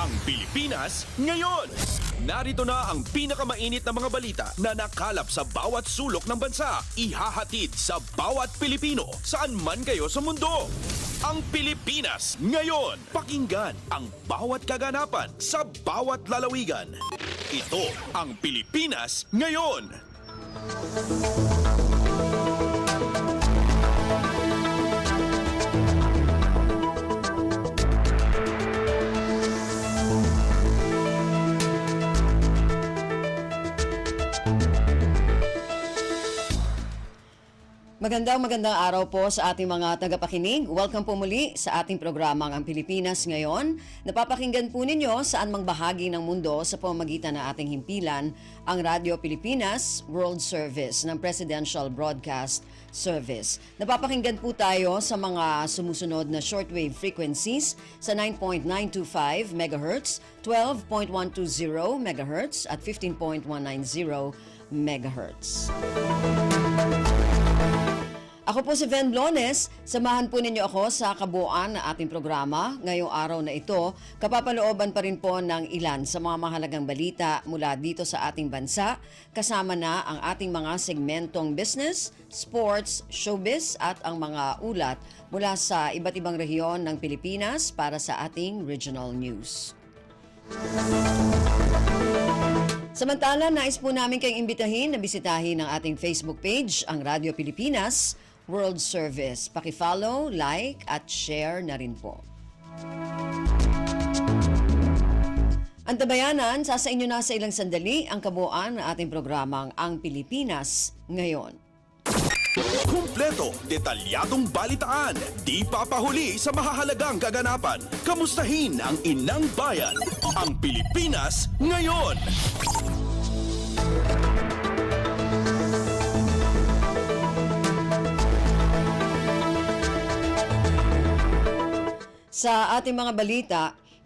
Ang Pilipinas ngayon. Narito na ang pinakamainit na mga balita na nakalap sa bawat sulok ng bansa. Ihahatid sa bawat Pilipino saan man kayo sa mundo. Ang Pilipinas ngayon. Pakinggan ang bawat kaganapan sa bawat lalawigan. Ito ang Pilipinas ngayon. Magandang araw po sa ating mga tagapakinig. Welcome po muli sa ating programang Ang Pilipinas Ngayon. Napapakinggan po ninyo saan mang bahagi ng mundo sa pamamagitan ng ating himpilan, ang Radyo Pilipinas World Service ng Presidential Broadcast Service. Napapakinggan po tayo sa mga sumusunod na shortwave frequencies sa 9.925 MHz, 12.120 MHz at 15.190 MHz. Ako po si Ven Blones. Samahan po ninyo ako sa kabuuan ng ating programa. Ngayong araw na ito, kapapalooban pa rin po ng ilan sa mga mahalagang balita mula dito sa ating bansa. Kasama na ang ating mga segmentong business, sports, showbiz at ang mga ulat mula sa iba't ibang rehiyon ng Pilipinas para sa ating regional news. Samantala, nais po namin kayong imbitahin na bisitahin ang ating Facebook page, ang Radyo Pilipinas World Service. Paki-follow, like at share na rin po. Antabayanan, sasa inyo na sa ilang sandali ang kabuuan ng ating programang Ang Pilipinas Ngayon. Kumpleto, detalyadong balitaan, di papahuli sa mahahalagang kaganapan. Kamustahin ang inang bayan, ang Pilipinas ngayon. Sa ating mga balita,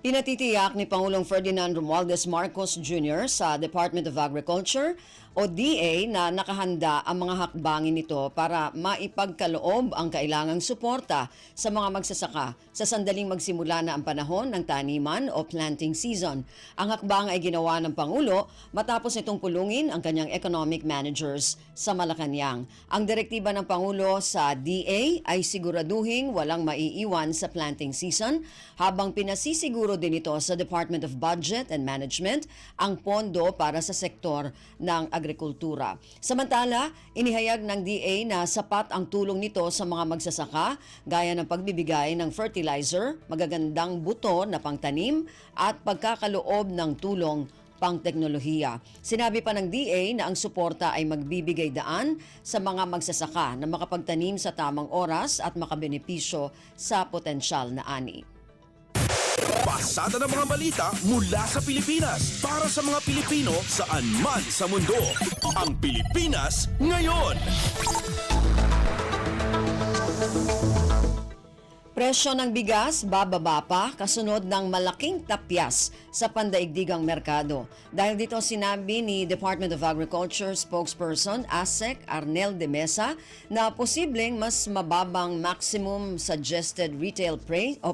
pinatitiyak ni Pangulong Ferdinand Romualdez Marcos Jr. sa Department of Agriculture o DA na nakahanda ang mga hakbangin nito para maipagkaloob ang kailangang suporta sa mga magsasaka sa sandaling magsimula na ang panahon ng taniman o planting season. Ang hakbang ay ginawa ng Pangulo matapos nitong pulungin ang kanyang economic managers sa Malacanang. Ang direktiba ng Pangulo sa DA ay siguraduhing walang maiiwan sa planting season habang pinasisiguro din ito sa Department of Budget and Management ang pondo para sa sektor ng agrikultura. Samantala, inihayag ng DA na sapat ang tulong nito sa mga magsasaka gaya ng pagbibigay ng fertilizer, magagandang buto na pangtanim at pagkakaloob ng tulong pang-teknolohiya. Sinabi pa ng DA na ang suporta ay magbibigay daan sa mga magsasaka na makapagtanim sa tamang oras at makabenepisyo sa potensyal na ani. Pasada ng mga balita mula sa Pilipinas para sa mga Pilipino saan man sa mundo. Ang Pilipinas ngayon. Presyo ng bigas bababa pa kasunod ng malaking tapyas sa pandaigdigang merkado. Dahil dito sinabi ni Department of Agriculture spokesperson ASEC Arnel de Mesa na posibleng mas mababang maximum suggested retail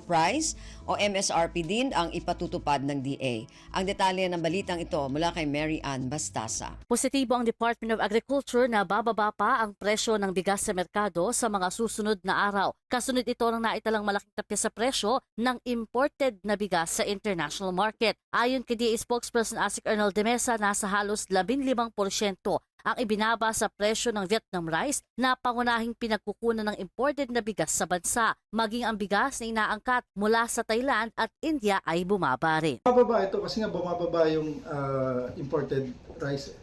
price o MSRP din ang ipatutupad ng DA. Ang detalye ng balitang ito mula kay Mary Ann Bastasa. Positibo ang Department of Agriculture na bababa pa ang presyo ng bigas sa merkado sa mga susunod na araw. Kasunod ito ng naitalang malaking tapya sa presyo ng imported na bigas sa international market. Ayon kay DA spokesperson ASEC Arnel de Mesa, nasa halos 15% ang ibinaba sa presyo ng Vietnam rice na pangunahing pinagkukunan ng imported na bigas sa bansa. Maging ang bigas na inaangkat mula sa Thailand at India ay bumaba rin. Bumababa ito kasi nga bumababa yung imported rice.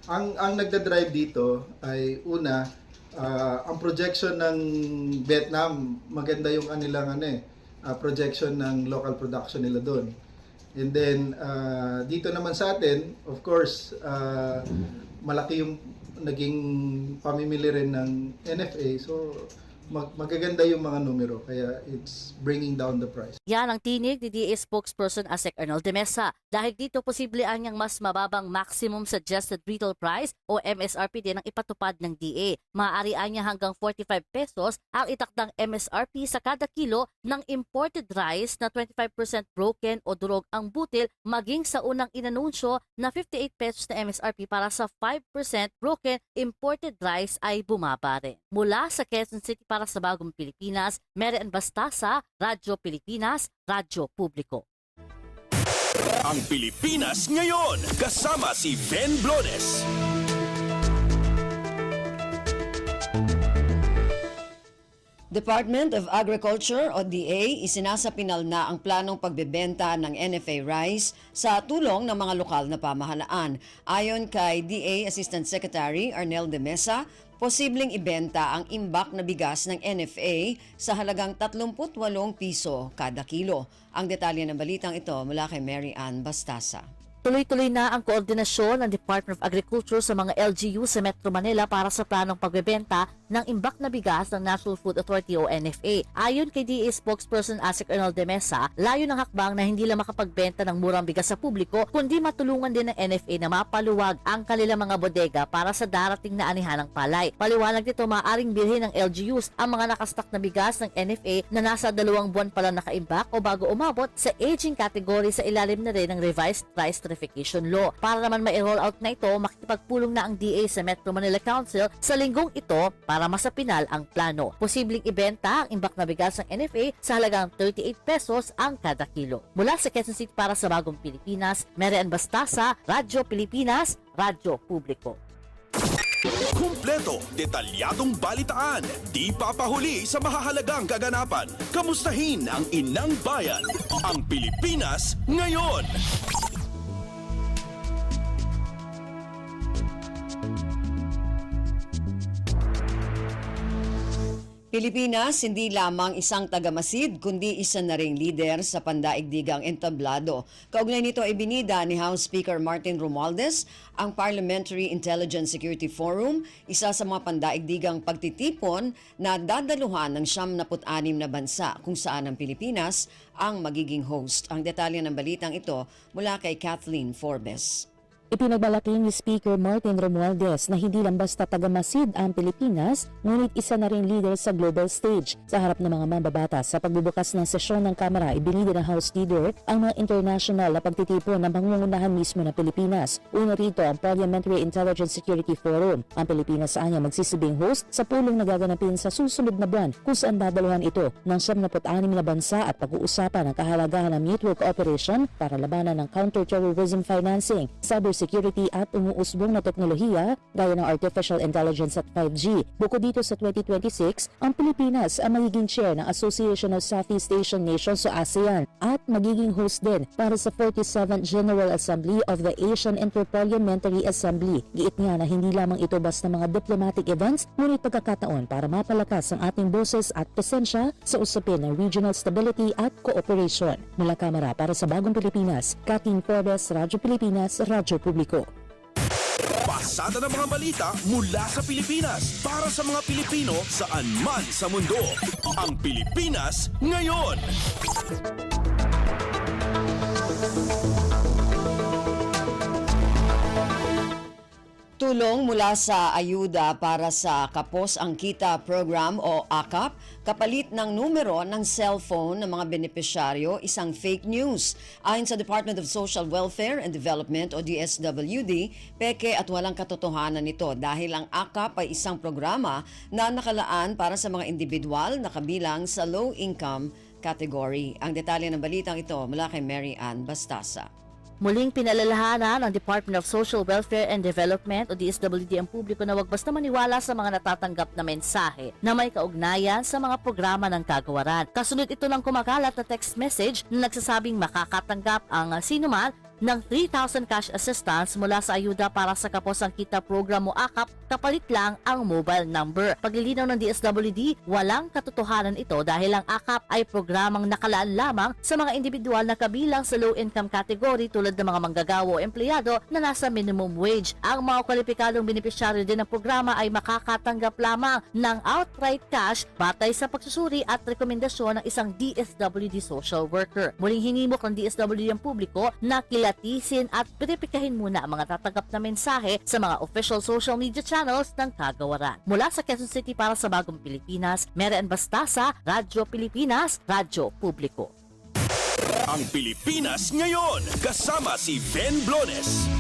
Ang nagda-drive dito ay una, ang projection ng Vietnam, maganda yung kanilang projection ng local production nila doon. And then dito naman sa atin, of course, malaki yung naging pamimili rin ng NFA. So magaganda yung mga numero, kaya it's bringing down the price. Yan ang tinig ni DA spokesperson ASEC Arnold de Mesa. Dahil dito posible anyang mas mababang maximum suggested retail price o MSRP din ang ipatupad ng DA. Maaari anya hanggang 45 pesos ang itakdang MSRP sa kada kilo ng imported rice na 25% broken o durog ang butil, maging sa unang inanunsyo na 58 pesos na MSRP para sa 5% broken imported rice ay bumaba rin. Mula sa Quezon City para sa Bagong Pilipinas, Mary Ann Bastasa, Radyo Pilipinas, Radyo Publiko. Ang Pilipinas ngayon, kasama si Ben Blones. Department of Agriculture o DA isinasapinal na ang planong pagbebenta ng NFA rice sa tulong ng mga lokal na pamahalaan. Ayon kay DA Assistant Secretary Arnel de Mesa, posibleng ibenta ang imbak na bigas ng NFA sa halagang 38 piso kada kilo. Ang detalye ng balitang ito mula kay Mary Ann Bastasa. Tuloy-tuloy na ang koordinasyon ng Department of Agriculture sa mga LGU sa Metro Manila para sa planong pagbebenta ng imbak na bigas ng National Food Authority o NFA. Ayon kay DA spokesperson ASEC Arnold de Mesa, layo ng hakbang na hindi lang makapagbenta ng murang bigas sa publiko, kundi matulungan din ng NFA na mapaluwag ang kanilang mga bodega para sa darating na anihan ng palay. Paliwanag nito, maaaring bilhin ng LGUs ang mga nakastak na bigas ng NFA na nasa 2 buwan pa lang nakaimbak o bago umabot sa aging category sa ilalim na rin ng revised price verification law. Para naman ma-roll out na ito, makikipagpulong na ang DA sa Metro Manila Council sa linggong ito para masapinal ang plano. Posibleng ibenta ang imbak na bigas ng NFA sa halagang 38 pesos ang kada kilo. Mula sa Quezon City para sa Bagong Pilipinas, Mary Ann Bastasa, Radyo Pilipinas, Radyo Publiko. Kumpleto, detalyadong balitaan, di papahuli sa mahahalagang kaganapan. Kamustahin ang inang bayan, ang Pilipinas ngayon. Pilipinas, hindi lamang isang tagamasid, kundi isa na ring lider sa pandaigdigang entablado. Kaugnay nito ay binida ni House Speaker Martin Romualdez ang Parliamentary Intelligence Security Forum, isa sa mga pandaigdigang pagtitipon na dadaluhan ng 76 na bansa kung saan ang Pilipinas ang magiging host. Ang detalye ng balitang ito mula kay Kathleen Forbes. Ipinagmalaki ni Speaker Martin Romualdez na hindi lang basta tagamasid ang Pilipinas, ngunit isa na ring leader sa global stage. Sa harap ng mga mambabatas sa pagbubukas ng sesyon ng Kamara, ibinida ng House Leader ang mga international na pagtitipon ng pangungunahan mismo ng Pilipinas. Una rito ang Parliamentary Intelligence Security Forum. Ang Pilipinas anya magsisibing host sa pulong na gaganapin sa susunod na buwan kung saan dadaluhan ito ng 76 na bansa at pag-uusapan ang kahalagahan ng mutual cooperation para labanan ng counter-terrorism financing, cybersecurity at umuusbong na teknolohiya gaya ng artificial intelligence at 5G. Bukod dito sa 2026, ang Pilipinas ang magiging chair ng Association of Southeast Asian Nations o ASEAN at magiging host din para sa 47th General Assembly of the Asian Interparliamentary Assembly. Giit nga na hindi lamang ito basta mga diplomatic events, ngunit pagkakataon para mapalakas ang ating boses at presensya sa usapin ng regional stability at cooperation. Mula Kamara para sa Bagong Pilipinas, Kathleen Forbes, Radyo Pilipinas, Radyo Publiko. Pasada ng mga balita mula sa Pilipinas para sa mga Pilipino saan man sa mundo. Ang Pilipinas ngayon. Tulong mula sa ayuda para sa Kapos ang Kita program o AKAP, kapalit ng numero ng cellphone ng mga benepisyaryo, isang fake news. Ayon sa Department of Social Welfare and Development o DSWD, peke at walang katotohanan nito dahil ang AKAP ay isang programa na nakalaan para sa mga individual na kabilang sa low-income category. Ang detalye ng balitang ito mula kay Mary Ann Bastasa. Muling pinalalahanan ng Department of Social Welfare and Development o DSWD ang publiko na wag basta maniwala sa mga natatanggap na mensahe na may kaugnayan sa mga programa ng kagawaran. Kasunod ito ng kumakalat na text message na nagsasabing makakatanggap ang sinuman ng 3,000 cash assistance mula sa Ayuda para sa Kaposang Kita Program o AKAP kapalit lang ang mobile number. Paglilinaw ng DSWD, walang katotohanan ito dahil ang AKAP ay programang nakalaan lamang sa mga individual na kabilang sa low-income category tulad ng mga manggagawa o empleyado na nasa minimum wage. Ang mga kwalipikadong benepisyaryo din ng programa ay makakatanggap lamang ng outright cash batay sa pagsusuri at rekomendasyon ng isang DSWD social worker. Muling hinimok ng DSWD ang publiko na kilatisin at verifikahin muna ang mga tatanggap na mensahe sa mga official social media channels ng kagawaran. Mula sa Quezon City para sa Bagong Pilipinas, Merian Bastasa, Radyo Pilipinas, Radyo Publiko. Ang Pilipinas ngayon, kasama si Ben Blones.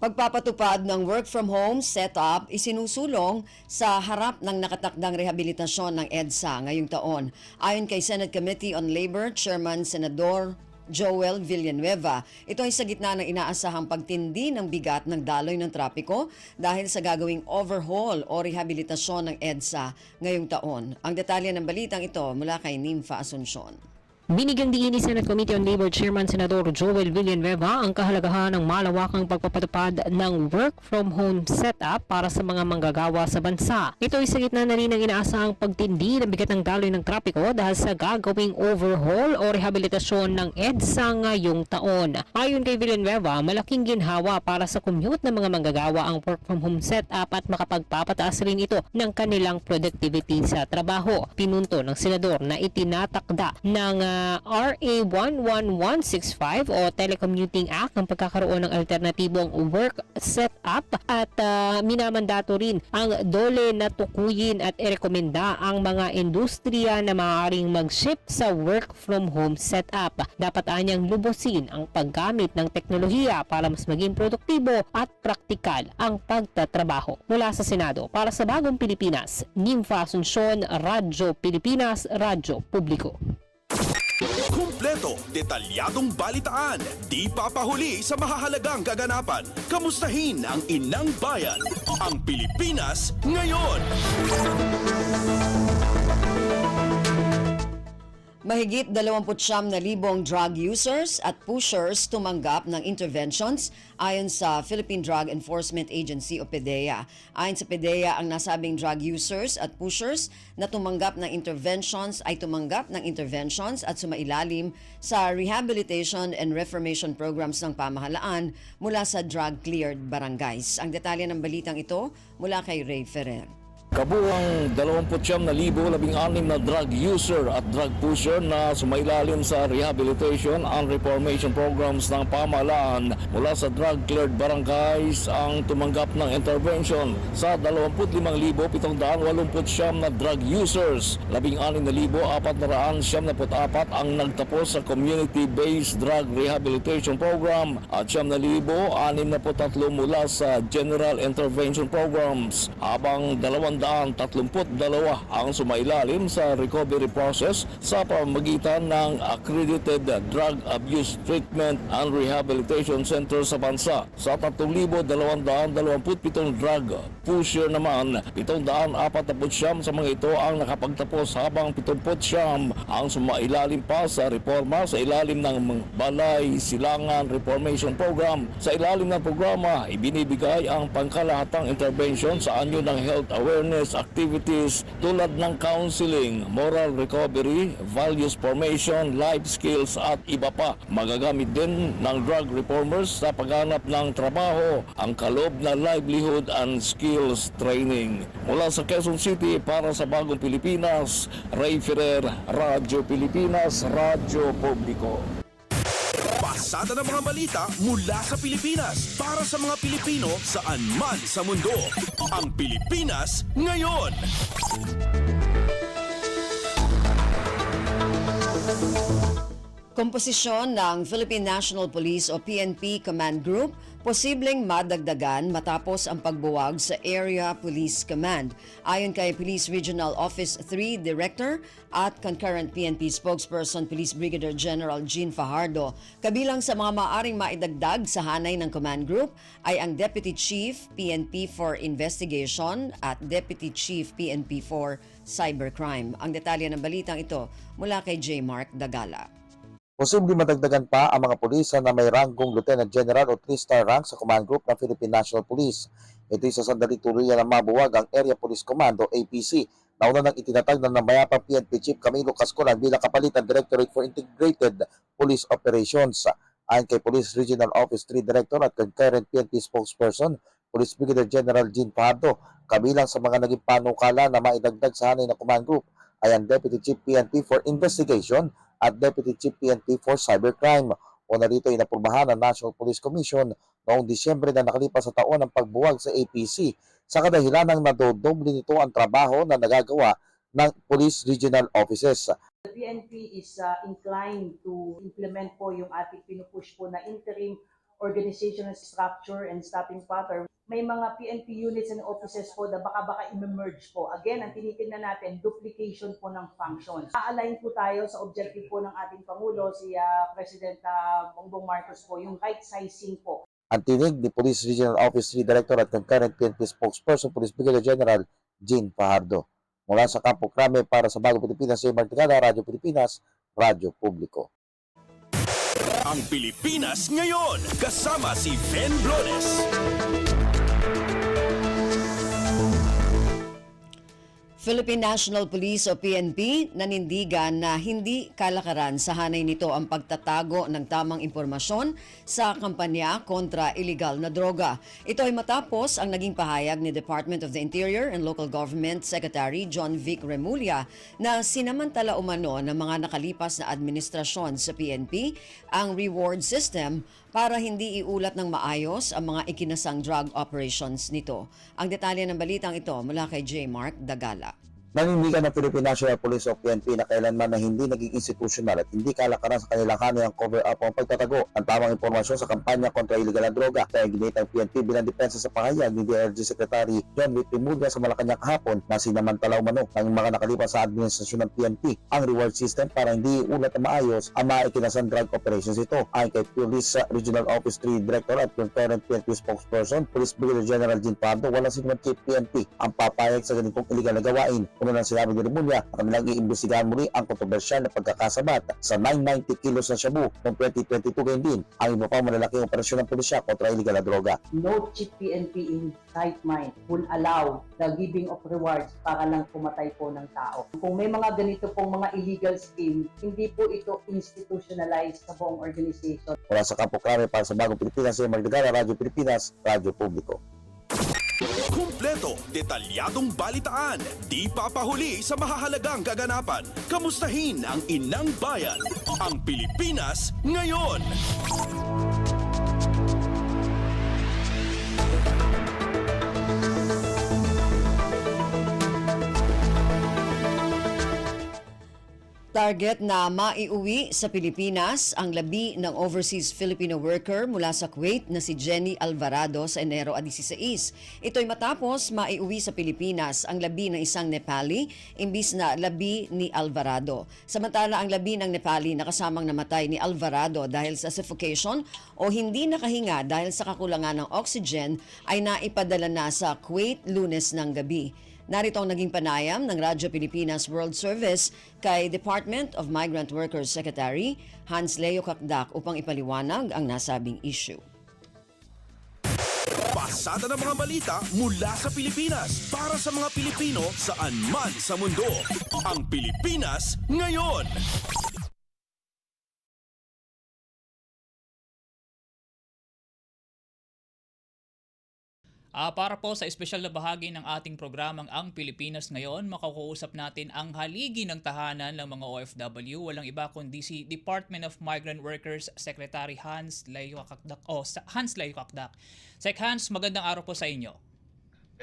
Pagpapatupad ng work from home setup isinusulong sa harap ng nakatakdang rehabilitasyon ng EDSA ngayong taon. Ayon kay Senate Committee on Labor Chairman Senador Joel Villanueva, ito ay sa gitna ng inaasahang pagtindi ng bigat ng daloy ng trapiko dahil sa gagawing overhaul o rehabilitasyon ng EDSA ngayong taon. Ang detalye ng balitang ito mula kay Nympha Asuncion. Binigyang diin ni Senate Committee on Labor Chairman Senador Joel Villanueva ang kahalagahan ng malawakang pagpapatupad ng work from home setup para sa mga manggagawa sa bansa. Ito ay sa gitna na rin ng inaasahang pagtindi ng bigat ng daloy ng trapiko dahil sa gagawing overhaul o rehabilitasyon ng EDSA ngayong taon. Ayon kay Villanueva, malaking ginhawa para sa commute ng mga manggagawa ang work from home setup at makapagpapataas rin ito ng kanilang productivity sa trabaho. Pinunto ng senador na itinatakda ng RA 11165 o Telecommuting Act ang pagkakaroon ng alternatibong work setup at minamandato rin ang DOLE na tukuyin at irekomenda ang mga industriya na maaaring mag-shift sa work from home setup. Dapat anyang lubusin ang paggamit ng teknolohiya para mas maging produktibo at praktikal ang pagtatrabaho. Mula sa Senado, para sa Bagong Pilipinas, Nympha Asuncion, Radyo Pilipinas, Radyo Publiko. Kumpleto, detalyadong balitaan, di papahuli sa mahahalagang kaganapan. Kamustahin ang inang bayan, ang Pilipinas ngayon. Mahigit 29,000 drug users at pushers tumanggap ng interventions ayon sa Philippine Drug Enforcement Agency o PDEA. Ayon sa PDEA, ang nasabing drug users at pushers na tumanggap ng interventions ay tumanggap ng interventions at sumailalim sa rehabilitation and reformation programs ng pamahalaan mula sa drug-cleared barangays. Ang detalye ng balitang ito mula kay Ray Ferrer. Kabuang 29,016 na drug user at drug pusher na sumailalim sa rehabilitation and reformation programs ng pamahalaan mula sa drug-cleared barangays ang tumanggap ng intervention sa 25,789 na drug users. 16,474 ang nagtapos sa community-based drug rehabilitation program at 9,063 mula sa general intervention programs, habang 232 ang sumailalim sa recovery process sa pamamagitan ng accredited drug abuse treatment and rehabilitation center sa bansa. Sa 3,227 drug pusher naman, 749 sa mga ito ang nakapagtapos, habang 79 ang sumailalim pa sa reforma sa ilalim ng Balay Silangan Reformation Program. Sa ilalim ng programa, ibinibigay ang pangkalahatang intervention sa anyo ng health awareness activities tulad ng counseling, moral recovery, values formation, life skills at iba pa. Magagamit din ng drug reformers sa paghanap ng trabaho ang kaloob na livelihood and skills training. Mula sa Quezon City para sa Bagong Pilipinas, Ray Ferrer, Radyo Pilipinas, Radyo Publiko. Pasada ng mga balita mula sa Pilipinas para sa mga Pilipino saan man sa mundo. Ang Pilipinas ngayon. Komposisyon ng Philippine National Police o PNP Command Group posibleng madagdagan matapos ang pagbuwag sa Area Police Command. Ayon kay Police Regional Office 3 Director at concurrent PNP spokesperson Police Brigadier General Jean Fajardo, kabilang sa mga maaring maidagdag sa hanay ng command group ay ang Deputy Chief PNP for Investigation at Deputy Chief PNP for Cybercrime. Ang detalye ng balitang ito mula kay J. Mark Dagala. Posibleng madagdagan pa ang mga pulisan na may ranggong Lieutenant General o 3-star rank sa command group ng Philippine National Police. Ito'y sa sandaling tuluyan na mabuwag ang Area Police Command o APC. Nauna nang itinatag ng namayapang PNP Chief Camilo Cascolan bilang kapalitan Directorate for Integrated Police Operations. Ayon kay Police Regional Office 3 Director at concurrent PNP spokesperson, Police Brigadier General Jean Fajardo, kabilang sa mga naging panukala na maidagdag sa hanay ng command group ay ang Deputy Chief PNP for Investigation at Deputy Chief PNP for Cybercrime. Una rito ay napurbahan ng National Police Commission noong Disyembre na nakalipas sa taon ng pagbuwag sa APC sa kadahilan ng nadodoble nito ang trabaho na nagagawa ng Police Regional Offices. The PNP is inclined to implement po yung ating pinupush po na interim organizational structure and staffing pattern. May mga PNP units and offices po na baka i-merge po. Again, ang tinitingnan natin, duplication po ng functions. A-align po tayo sa objective po ng ating Pangulo, si President Bongbong Marcos po, yung right sizing po. Ang tinig ni Police Regional Office 3 Director at concurrent PNP spokesperson, Police Brigadier General Jean Fajardo. Mula sa Campo Crame para sa Bagong Pilipinas, J. Mark Dagala, Radyo Pilipinas, Radyo Publiko. Ang Pilipinas ngayon, kasama si Ben Blones. Philippine National Police o PNP nanindigan na hindi kalakaran sa hanay nito ang pagtatago ng tamang impormasyon sa kampanya kontra illegal na droga. Ito ay matapos ang naging pahayag ni Department of the Interior and Local Government Secretary John Vic Remulla na sinamantala umano ng mga nakalipas na administrasyon sa PNP ang reward system para hindi iulat ng maayos ang mga ikinasang drug operations nito. Ang detalye ng balitang ito mula kay J. Mark Dagala. Nanindigan ng Philippine National Police o PNP na kailanman na hindi naging institutional at hindi kalakaran sa kanilang hanay ang cover-up ang pagtatago ng tamang impormasyon sa kampanya kontra iligal na droga. Kaya ginit ang PNP bilang depensa sa pahayag ni DRG Secretary John Vic Remulla sa Malacanang kahapon na sinamantala umano ng mga nakalipas sa administrasyon ng PNP ang reward system para hindi ulat na maayos ang mga ikinasang drug operations ito. Ayon kay Police Regional Office 3 Director at concurrent PNP spokesperson, Police Brigadier General Jean Fajardo, walang sinumang chief PNP ang papayag sa ganitong iligal na gawain. Una nang sinabi ni Remulla na kanilang iimbestigahan muli ang kontrobersyal na pagkakasabat sa 990 kilos na shabu noong 2022 ngayon din ang iba pang malalaking operasyon ng pulisya kontra iligal na droga. No chief PNP in right mind will allow the giving of rewards para lang pumatay po ng tao. Kung may mga ganito pong mga illegal scheme, hindi po ito institutionalized sa buong organization. Mula sa Campo Crame para sa Bagong Pilipinas, J. Mark Dagala, Radyo Pilipinas, Radyo Publiko. Kumpleto, detalyadong balitaan, di papahuli sa mahahalagang kaganapan. Kamustahin ang inang bayan, ang Pilipinas ngayon. Target na maiuwi sa Pilipinas ang labi ng overseas Filipino worker mula sa Kuwait na si Jenny Alvarado sa Enero 16. Ito'y matapos maiuwi sa Pilipinas ang labi ng isang Nepali imbis na labi ni Alvarado. Samantala ang labi ng Nepali na kasamang namatay ni Alvarado dahil sa suffocation o hindi nakahinga dahil sa kakulangan ng oxygen ay naipadala na sa Kuwait Lunes ng gabi. Narito ang naging panayam ng Radyo Pilipinas World Service kay Department of Migrant Workers Secretary Hans Leo Kakdak upang ipaliwanag ang nasabing issue. Pasada ng mga balita mula sa Pilipinas para sa mga Pilipino saan man sa mundo. Ang Pilipinas ngayon. Para po sa espesyal na bahagi ng ating programang Ang Pilipinas Ngayon, makakausap natin ang haligi ng tahanan ng mga OFW, walang iba kundi si Department of Migrant Workers Secretary Hans Leo Kakdak. Hans Leo Kakdak. Sec Hans, magandang araw po sa inyo.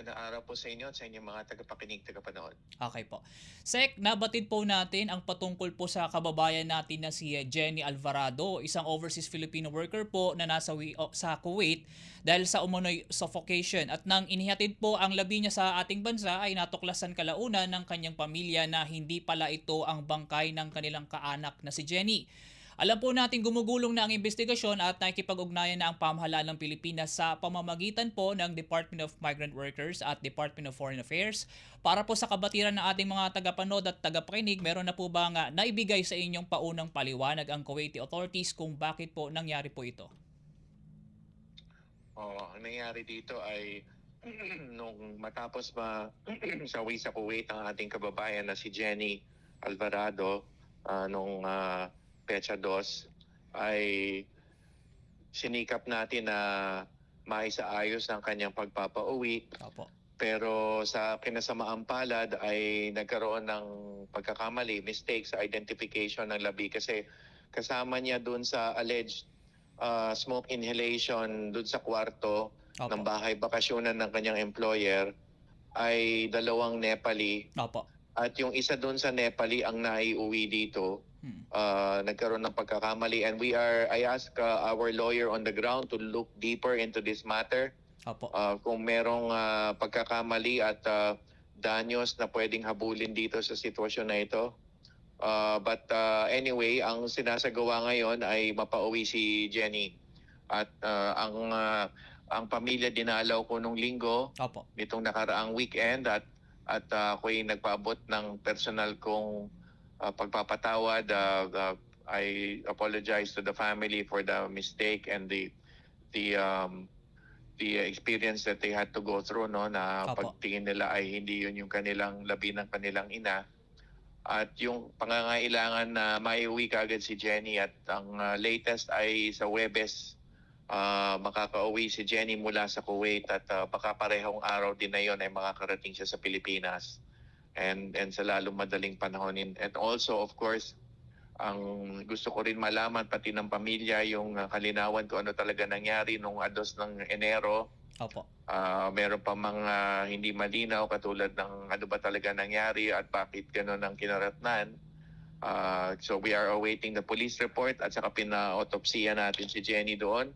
Magandang araw po sa inyo at sa inyong mga tagapakinig, tagapanood. Okay po. Sek, nabatid po natin ang patungkol po sa kababayan natin na si Jenny Alvarado, isang overseas Filipino worker po na nasa sa Kuwait dahil sa umano'y suffocation. At nang inihatid po ang labi niya sa ating bansa ay natuklasan kalaunan ng kanyang pamilya na hindi pala ito ang bangkay ng kanilang kaanak na si Jenny. Alam po natin gumugulong na ang investigasyon at nakikipag-ugnayan na ang pamahalaan ng Pilipinas sa pamamagitan po ng Department of Migrant Workers at Department of Foreign Affairs. Para po sa kabatiran ng ating mga tagapanood at tagapakinig, meron na po ba nga naibigay sa inyong paunang paliwanag ang Kuwaiti authorities kung bakit po nangyari po ito? Ang nangyari dito ay nung matapos sawi sa Kuwait ang ating kababayan na si Jenny Alvarado nung Pecha 2 ay sinikap natin na maisaayos ang kanyang pagpapauwi. Opo. Pero sa kinasamaang palad ay nagkaroon ng pagkakamali, mistake sa identification ng labi kasi kasama niya dun sa alleged smoke inhalation dun sa kwarto Opo. ng bahay bakasyonan ng kanyang employer ay 2 Nepali. Opo. At yung isa dun sa Nepali ang naiuwi dito. Nagkaroon ng pagkakamali and I ask our lawyer on the ground to look deeper into this matter. Opo. Kung merong pagkakamali at danyos na pwedeng habulin dito sa sitwasyon na ito. But anyway, ang sinasagawa ngayon ay mapauwi si Jenny. At ang pamilya dinalaw ko nung linggo, Opo. nitong nakaraang weekend at ako'y nagpaabot ng personal kong pagpapatawad. I apologize to the family for the mistake and the experience that they had to go through, no, na Opo. pagtingin nila ay hindi yun yung kanilang labi ng kanilang ina. At yung pangangailangan na maiuwi kaagad si Jenny at ang latest ay sa Huwebes makakauwi si Jenny mula sa Kuwait at baka parehong araw din na yun ay makakarating siya sa Pilipinas and sa lalong madaling panahon. And also of course, ang gusto ko rin malaman pati ng pamilya yung kalinawan kung ano talaga nangyari nung 2 ng Enero. Opo. Meron pa mga hindi malinaw katulad ng ano ba talaga nangyari at bakit gano'n ang kinaratnan. So we are awaiting the police report at saka pina-autopsiya natin si Jenny doon.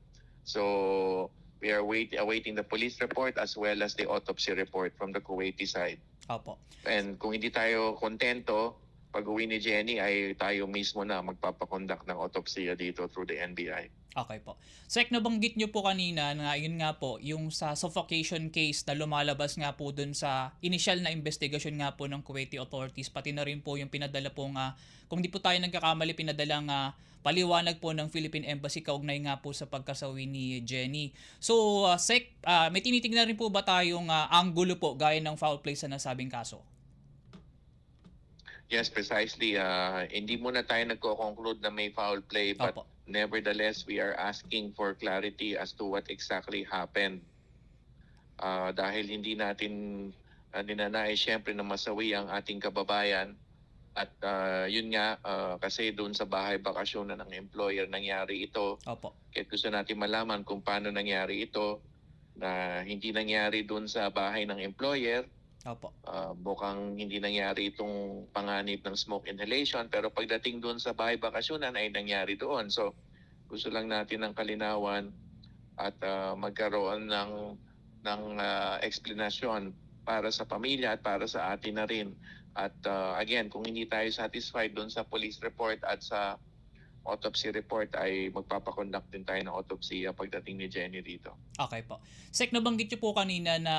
So we are awaiting the police report as well as the autopsy report from the Kuwaiti side. Opo. And kung hindi tayo kontento, pag-uwi ni Jenny ay tayo mismo na magpapakondak ng autopsya dito through the NBI. Okay po. Sek, nabanggit nyo po kanina na yun nga po, yung sa suffocation case na lumalabas nga po dun sa initial na investigasyon nga po ng Kuwaiti authorities, pati na rin po yung pinadala po nga, kung di po tayo nagkakamali, pinadalang paliwanag po ng Philippine Embassy kaugnay nga po sa pagkasawi ni Jenny. So, Sek, may tinitingnan rin po ba tayong anggulo po gaya ng foul play sa nasabing kaso? Yes, precisely. Hindi muna tayo nagko-conclude na may foul play, but Opo. nevertheless, we are asking for clarity as to what exactly happened. Dahil hindi natin ninanais syempre na masawi ang ating kababayan. At yun nga, kasi doon sa bahay bakasyon ng employer nangyari ito. Opo. Kaya gusto natin malaman kung paano nangyari ito, na hindi nangyari doon sa bahay ng employer. Opo. Mukhang hindi nangyari itong panganib ng smoke inhalation, pero pagdating doon sa bahay bakasyonan ay nangyari doon. So gusto lang natin ng kalinawan at magkaroon ng explanation para sa pamilya at para sa atin na rin. At again, kung hindi tayo satisfied doon sa police report at sa autopsy report ay magpapakonduct din tayo ng autopsy pagdating ni Jenny dito. Okay po. Sek, nabanggit niyo po kanina na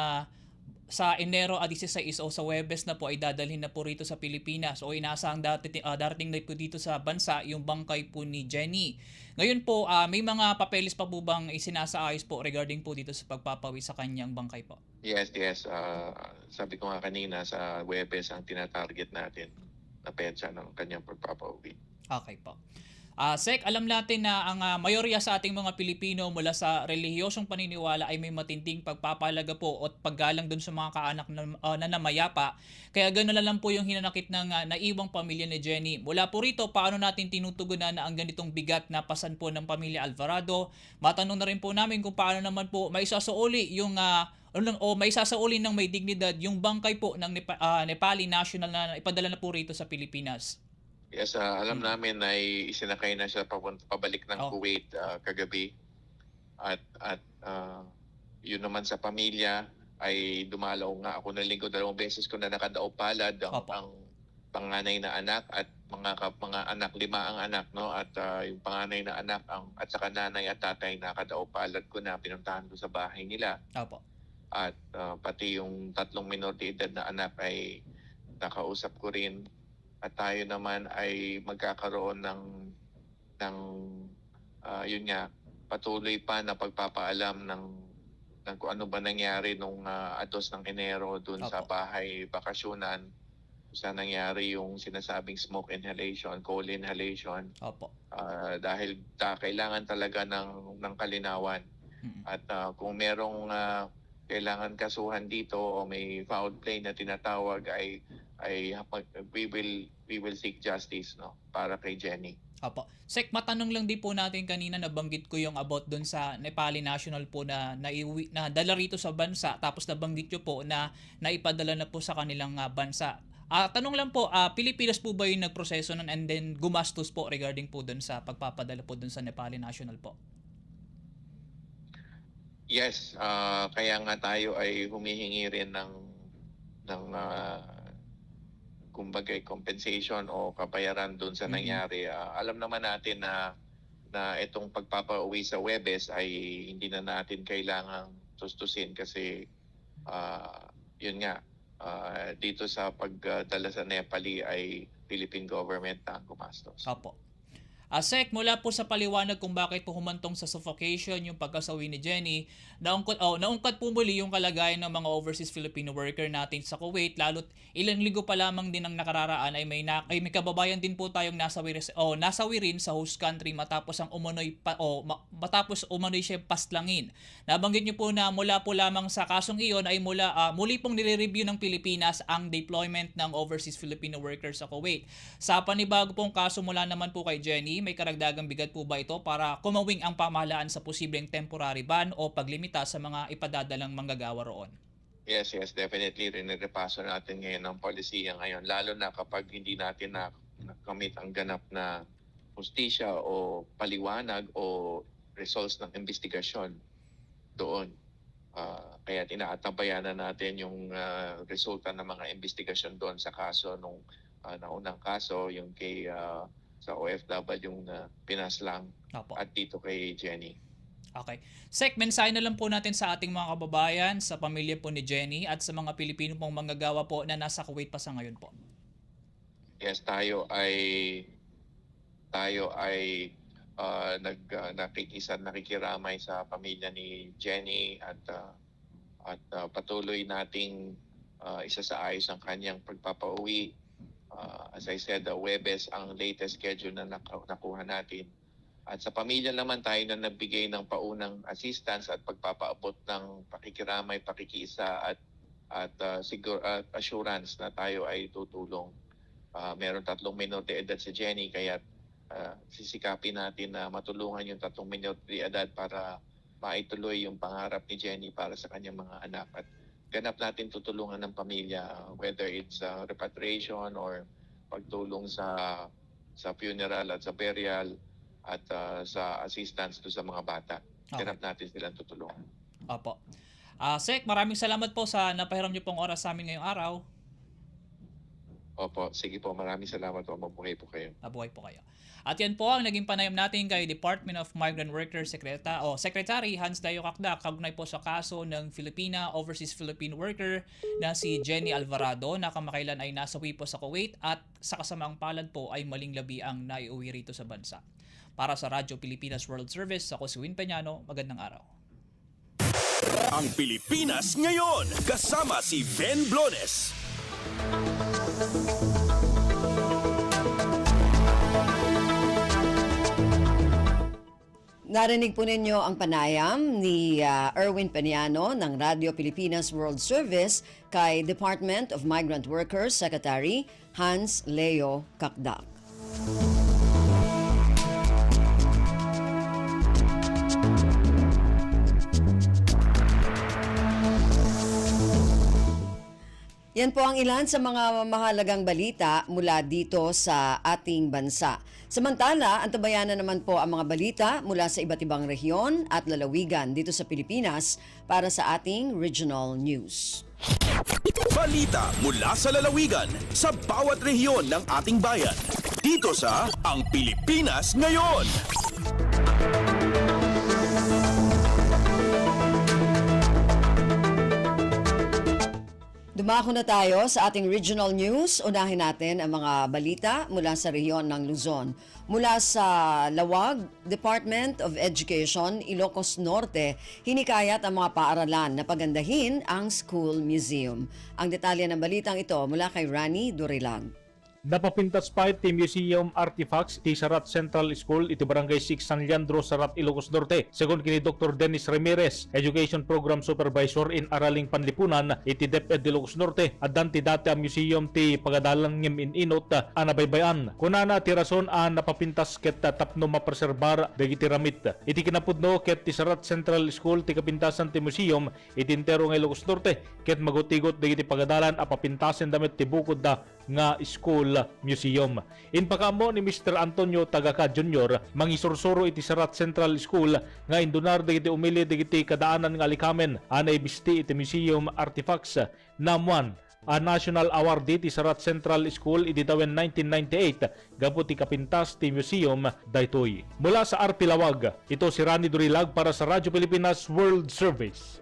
sa Enero 16 o sa Huwebes na po ay dadalhin na po rito sa Pilipinas o inaasahang darating na po dito sa bansa yung bangkay po ni Jenny. Ngayon po, may mga papeles pa po bang isinasaayos po regarding po dito sa pagpapawi sa kanyang bangkay po? Yes. Sabi ko nga kanina sa Huwebes ang tinatarget natin na petsa ng kanyang pagpapauwi. Okay po. Sek, alam natin na ang mayorya sa ating mga Pilipino mula sa relihiyosong paniniwala ay may matinding pagpapalaga po at paggalang dun sa mga kaanak na namayapa. Kaya gano'n na lang po yung hinanakit ng naiwang pamilya ni Jenny. Mula po rito, paano natin tinutugunan na ang ganitong bigat na pasan po ng pamilya Alvarado? Matanong na rin po namin kung paano naman po maisasuuli yung may sasaulin ng may dignidad yung bangkay po ng Nepali national na ipadala na po rito sa Pilipinas. Yes, alam namin na isinakay na siya pabalik ng Kuwait kagabi. At yun naman sa pamilya ay dumalaw nga ako ng linggo, 2 beses ko na nakadaog palad ang panganay na anak at mga anak, 5 ang anak, no? At yung panganay na anak at saka nanay at tatay nakadaog palad ko na pinuntahan ko sa bahay nila. Opo. At pati yung 3 minor de edad na anak ay nakausap ko rin. At tayo naman ay magkakaroon ng yun nga, patuloy pa na pagpapaalam ng kung ano ba nangyari nung 2 ng Enero doon sa bahay bakasyonan, sa nangyari yung sinasabing smoke inhalation, coal inhalation. Opo. Dahil kailangan talaga ng kalinawan. At kung merong kailangan kasuhan dito o may foul play na tinatawag ay we will seek justice, no, para kay Jenny. Opo. Sek, matanong lang din po natin kanina, nabanggit ko yung about doon sa Nepali National po na dala rito sa bansa, tapos nabanggit nyo po na naipadala na po sa kanilang bansa. Tanong lang po, Pilipinas po ba yung nagproseso nun and then gumastos po regarding po doon sa pagpapadala po doon sa Nepali National po? Yes, kaya nga tayo ay humihingi rin ng kumbaga compensation o kabayaran doon sa nangyari. Alam naman natin na itong pagpapauwi sa Huwebes ay hindi na natin kailangang tustusin kasi yun nga, dito sa pagdala sa Nepali ay Philippine government na gumastos. Opo. Sek, mula po sa paliwanag kung bakit po humantong sa suffocation yung pagkasawi ni Jenny, naungkat po muli yung kalagayan ng mga overseas Filipino worker natin sa Kuwait, lalo't ilang linggo pa lamang din ang nakararaan ay may kababayan din po tayong nasawi rin sa host country matapos umano'y siya pastlangin. Nabanggit niyo po na mula po lamang sa kasong iyon ay muli pong nire-review ng Pilipinas ang deployment ng overseas Filipino workers sa Kuwait. Sa panibago pong kaso mula naman po kay Jenny, may karagdagang bigat po ba ito para kumawing ang pamahalaan sa posibleng temporary ban o paglimita sa mga ipadadalang manggagawa roon? Yes, definitely. Rinrepaso natin ngayon ang polisiya ngayon, lalo na kapag hindi natin nakamit ang ganap na hustisya o paliwanag o results ng investigasyon doon. Kaya inaatabayan na natin yung resulta ng mga investigasyon doon sa kaso nung naunang kaso, yung kay sa OFW yung pinaslang. Opo. At dito kay Jenny. Okay. Sek, mensahe na lang po natin sa ating mga kababayan, sa pamilya po ni Jenny at sa mga Pilipino pong manggagawa po na nasa Kuwait pa sa ngayon po. Yes, tayo ay nakikiramay sa pamilya ni Jenny at patuloy nating isasaayos ang kanyang pagpapauwi. As I said, Huwebes ang latest schedule na nakuha natin. At sa pamilya naman tayo na nagbigay ng paunang assistance at pagpapaabot ng pakikiramay, pakikiisa at assurance na tayo ay tutulong. Meron 3 minor de edad si Jenny, kaya sisikapin natin na matulungan yung 3 minor de edad para maituloy yung pangarap ni Jenny para sa kanyang mga anak. At ganap natin tutulungan ng pamilya, whether it's repatriation or pagtulong sa funeral at sa burial at sa assistance to sa mga bata. Ganap natin silang tutulungan. Opo. Sek, maraming salamat po sa napahiram niyo pong oras sa amin ngayong araw. Opo, sige po, maraming salamat po. Mabuhay po kayo. Mabuhay po kayo. At yan po ang naging panayam natin kay Department of Migrant Workers Secretary Hans Dayo Kakdak kaugnay po sa kaso ng overseas Filipino worker na si Jenny Alvarado na kamakailan ay nasawi po sa Kuwait at sa kasamaang palad po ay maling labi ang naiuwi rito sa bansa. Para sa Radyo Pilipinas World Service, ako si Win Peñano. Magandang araw. Ang Pilipinas ngayon, kasama si Ben Blones. Narinig po ninyo ang panayam ni Erwin Peñano ng Radio Pilipinas World Service kay Department of Migrant Workers Secretary Hans Leo Kakdak. Yan po ang ilan sa mga mahalagang balita mula dito sa ating bansa. Samantala, antabayanan naman po ang mga balita mula sa iba't ibang rehiyon at lalawigan dito sa Pilipinas para sa ating regional news. Balita mula sa lalawigan sa bawat rehiyon ng ating bayan. Dito sa Ang Pilipinas Ngayon. Dumako na tayo sa ating regional news. Unahin natin ang mga balita mula sa rehiyon ng Luzon. Mula sa Lawag, Department of Education, Ilocos Norte, hinikayat ang mga paaralan na pagandahin ang school museum. Ang detalye ng balitang ito mula kay Rani Durilag. Napapintas pa iti Museum Artifacts ti Sarat Central School iti Barangay 6 San Leandro, Sarat, Ilocos Norte. Segon kini Dr. Dennis Ramirez, Education Program Supervisor in Araling Panlipunan iti DepEd Ilocos Norte. Addan ti dati ang museum ti pagadalang ngem inot anabaybayan. Kunana ti rason napapintas ket tapno mapreserbar dagiti ramit. Iti kinapudno ket ti Sarat Central School ti kapintasan ti museum iti entero nga Ilocos Norte ket magutigot dagiti pagadalan papintasen damit ti bukod nga school museum. Inpakamo ni Mr. Antonio Tagaka Jr. mangisursuro iti Sarat Central School nga indunar dagiti umili dagiti kadaanan nga likamen anay bisti iti Museum Artifacts namuan a National Award ti Sarat Central School iti tawen 1998 gapu ti kapintas ti museum daytoy. Mula sa RP Lawag, ito si Rani Durilag para sa Radyo Pilipinas World Service.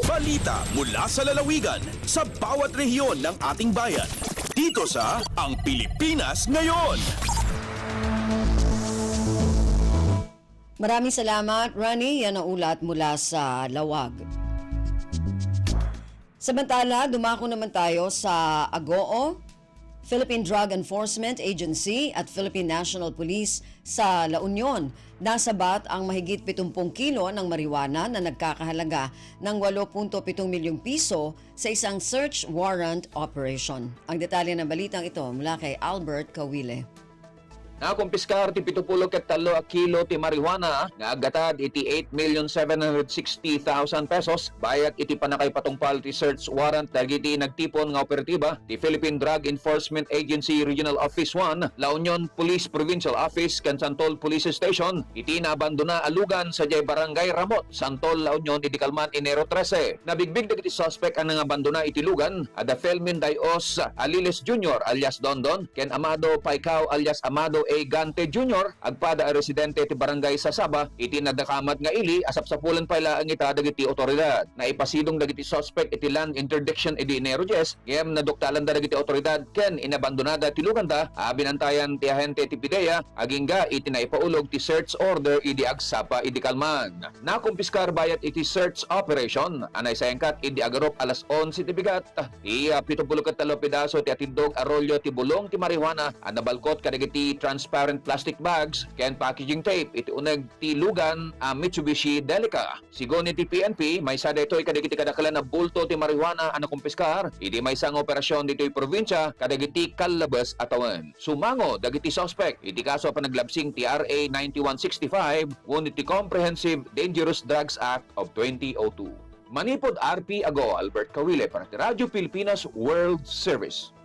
Balita mula sa lalawigan sa bawat rehiyon ng ating bayan. Dito sa Ang Pilipinas Ngayon. Maraming salamat, Rani. Yan ang ulat mula sa Lawag. Samantala, dumako naman tayo sa Agoo, Philippine Drug Enforcement Agency at Philippine National Police sa La Union. Nasabat ang mahigit 70 kilo ng marijuana na nagkakahalaga ng 8.7 milyong piso sa isang search warrant operation. Ang detalye ng balitang ito mula kay Albert Kawile. Nakumpiskar ti 73 kilo ti marijuana nga agatad iti 8,760,000 pesos bayat iti panakay patungpal ti search warrant dagiti nagtipon nga operatiba ti Philippine Drug Enforcement Agency Regional Office 1, La Union Police Provincial Office ken Santol Police Station iti naabandona alugan sa jay Barangay Ramot, Santol, La Union iti Kalman Enero 13. Nabigbig dagiti suspect ang nangabandona iti lugan ada Felmin Dayos Aliles Jr. alias Dondon ken Amado Paikaw alias Amado A. Gante Jr. agpada a residente ti barangay Sasaba iti nadakamat nga ili asap sa pulan pala ang ita dagiti otoridad. Naipasidong dagiti suspect iti land interdiction iti Enero 10 ngem naduktalan da dagiti otoridad ken inabandonada ti luganda binantayan ti ahente ti PIDEA agingga iti naipaulog ti search order iti agsapa iti Kalman. Nakumpiskar bayat iti search operation anay sayangkat iti agarop alas 11 ti bigat ti 73 pedaso ti atindog arolyo ti bulong ti marijuana nabalkot kadagiti transparent plastic bags ken packaging tape iti uneg ti lugan Mitsubishi Delica. Sigon iti PNP may sada ito'y kadagiti kadakalan na bulto ti marijuana kumpiskar iti may sang operasyon dito'y probinsya kadagiti Calabas atawan. Sumango dagiti suspect iti kaso panaglabsing ti RA 9165 ngunit ti Comprehensive Dangerous Drugs Act of 2002. Manipod RP Ago, Albert Kawile para ti Radyo Pilipinas World Service.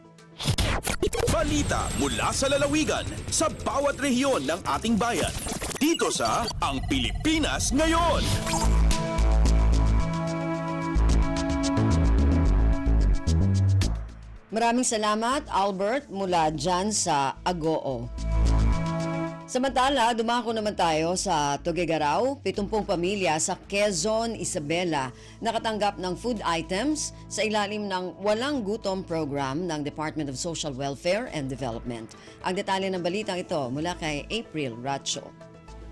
Balita mula sa lalawigan sa bawat rehiyon ng ating bayan. Dito sa Ang Pilipinas Ngayon. Maraming salamat, Albert, mula dyan sa Agoo. Samantala, dumako naman tayo sa Tuguegarao. 70 pamilya sa Quezon, Isabela nakatanggap ng food items sa ilalim ng Walang Gutom program ng Department of Social Welfare and Development. Ang detalye ng balitang ito mula kay April Racho.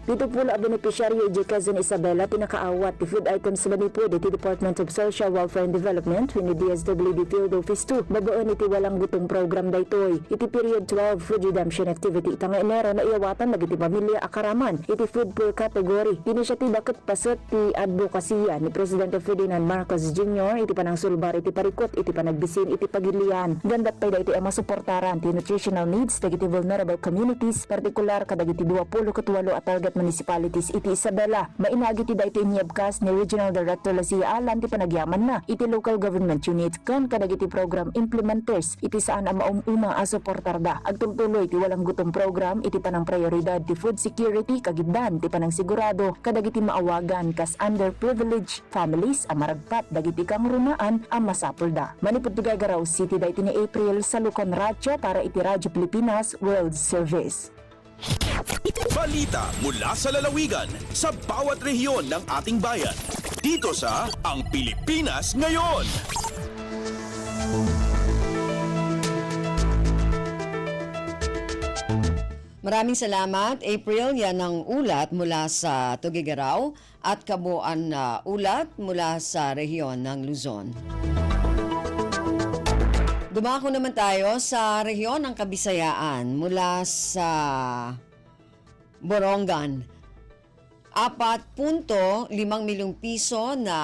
Dito po na benepisyaryo iti Quezon, Isabela tinakaawat ti food items sa manipod iti Department of Social Welfare and Development ni DSWD Field Office 2 bagoon iti Walang Gutom program daytoy iti period 12 food redemption activity itang Enero na iawatan nagiti pamilya akaraman iti food poor category dini siya ti daket pasot ti advokasya ni Presidente Ferdinand Marcos Jr. iti panangsulbar iti parikot iti panagbisin iti pagilian gandat pay iti masuportaran ti nutritional needs dagiti vulnerable communities partikular kadagiti 28 at target municipalities iti Isabela. Mainagi ti daytoy inyabkas ni Regional Director Lasia Alan ti panagyaman na iti local government unit kan kadagiti program implementers iti saan ang maumuma a suportarda. Agtultuloy ti walang gutom program iti panang prioridad ti food security kagiddan ti panang sigurado kadagiti maawagan kas underprivileged families a maragpat dagiti kang runaan a masapulda. Manipud ti Gagaraw City daytoy ni April sa Lucon Radio para iti Radyo Pilipinas World Service. Balita mula sa lalawigan sa bawat rehiyon ng ating bayan. Dito sa Ang Pilipinas Ngayon. Maraming salamat, April. Yan ang ulat mula sa Tugigaraw at kabuuan na ulat mula sa rehiyon ng Luzon. Dumako naman tayo sa rehiyon ng Kabisayaan mula sa Borongan. 4.5 milyong piso na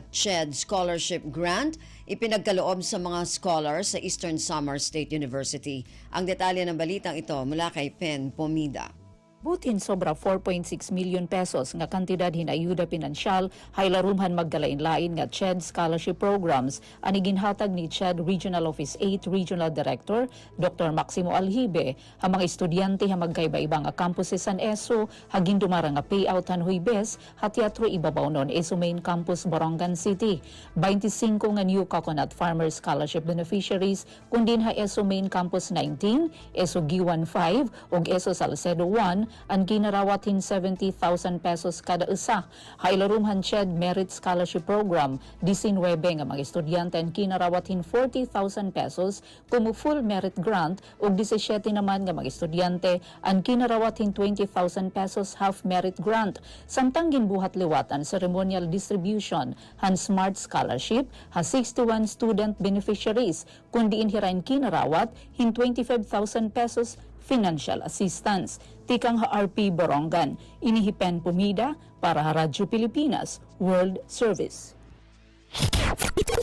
CHED Scholarship Grant ipinagkaloob sa mga scholars sa Eastern Samar State University. Ang detalye ng balitang ito mula kay Pen Pomida. Butin sobra 4.6 million pesos nga kantidad hinayuda pinansyal haylarumhan maggalain-lain nga CHED scholarship programs ani ginhatag ni CHED Regional Office 8 Regional Director Dr. Maximo Alhibe ang mga estudyante ha magkaiba-ibang campuses san ESO hagin dumara nga payout han Huibes ha teatro ibabaw non ESO Main Campus Borongan City. 25 nga new coconut farmer scholarship beneficiaries kundin ha ESO Main Campus 19, ESO Giwan 5 ug ESO Salcedo 1 ang ginarawatin 70,000 pesos kada isa. Hailarumhan CHED Merit Scholarship Program, 19 nga mga estudyante ang ginarawatin 40,000 pesos como full merit grant ug 17 naman nga mga estudyante ang ginarawatin 20,000 pesos half merit grant. Samtang ginbuhat liwat ang ceremonial distribution han Smart Scholarship ha 61 student beneficiaries kundi inhirain kinarawat hin 25,000 pesos financial assistance. Tikang RP Borongan, inihipen Pumida para Radyo Pilipinas World Service.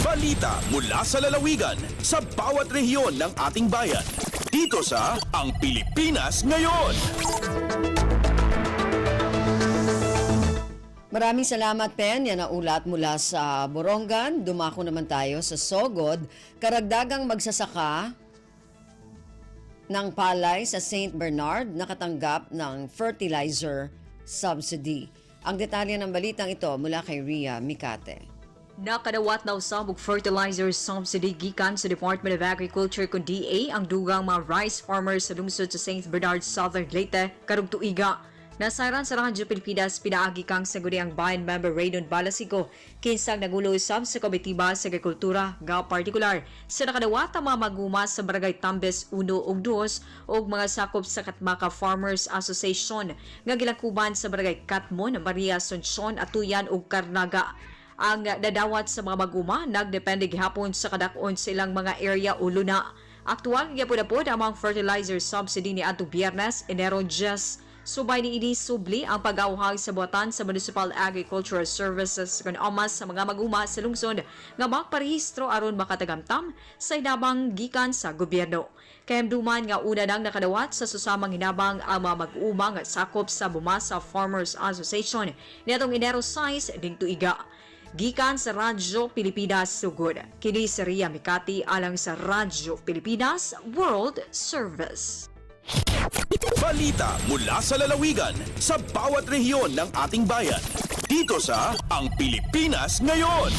Balita mula sa lalawigan sa bawat rehiyon ng ating bayan. Dito sa Ang Pilipinas Ngayon. Maraming salamat, Pen. Yan ang ulat mula sa Borongan. Dumako naman tayo sa Sogod. Karagdagang magsasaka ng palay sa St. Bernard nakatanggap ng fertilizer subsidy. Ang detalye ng balitang ito mula kay Ria Mikate. Nakadawat na usab og fertilizer subsidy gikan sa Department of Agriculture kun DA ang dugang mga rice farmers sa lungsod sa St. Bernard, Southern Leyte karong tuiga. Nasaran sa Radyo Pilipinas pinaagi kang Sangguniang Bayan Member Raydon Balasico kinsang nagulo usab sa Komitiba sa Agrikultura nga partikular sa nakadawat ang mga maguma sa Barangay Tambes 1 ug 2 ug mga sakop sa Katmaka Farmers Association nga gilakuban sa Barangay Katmon, Maria Asuncion, Atuyan ug Karnaga. Ang dadawat sa mga maguma nagdepende gihapon sa kadakon sa ilang mga area o luna. Aktual gyapon ang mga fertilizer subsidy ni adtong Biyernes, Enero 10. Subay ni ini subli ang pag-awhag sa buhatan sa Municipal Agricultural Services kan OMAS sa mga maguma sa lungsod nga magparehistro aron makatagamtam sa inabang gikan sa gobyerno. Kayamduman nga una nang nakadawat sa susamang hinabang ang mga mag-uuma nga sakop sa Bumasa Farmers Association niadtong Enero 6 ding tuiga. Gikan sa Radyo Pilipinas Sugod. Kini si Ria Mikati alang sa Radyo Pilipinas World Service. Balita mula sa lalawigan sa bawat rehiyon ng ating bayan. Dito sa Ang Pilipinas Ngayon.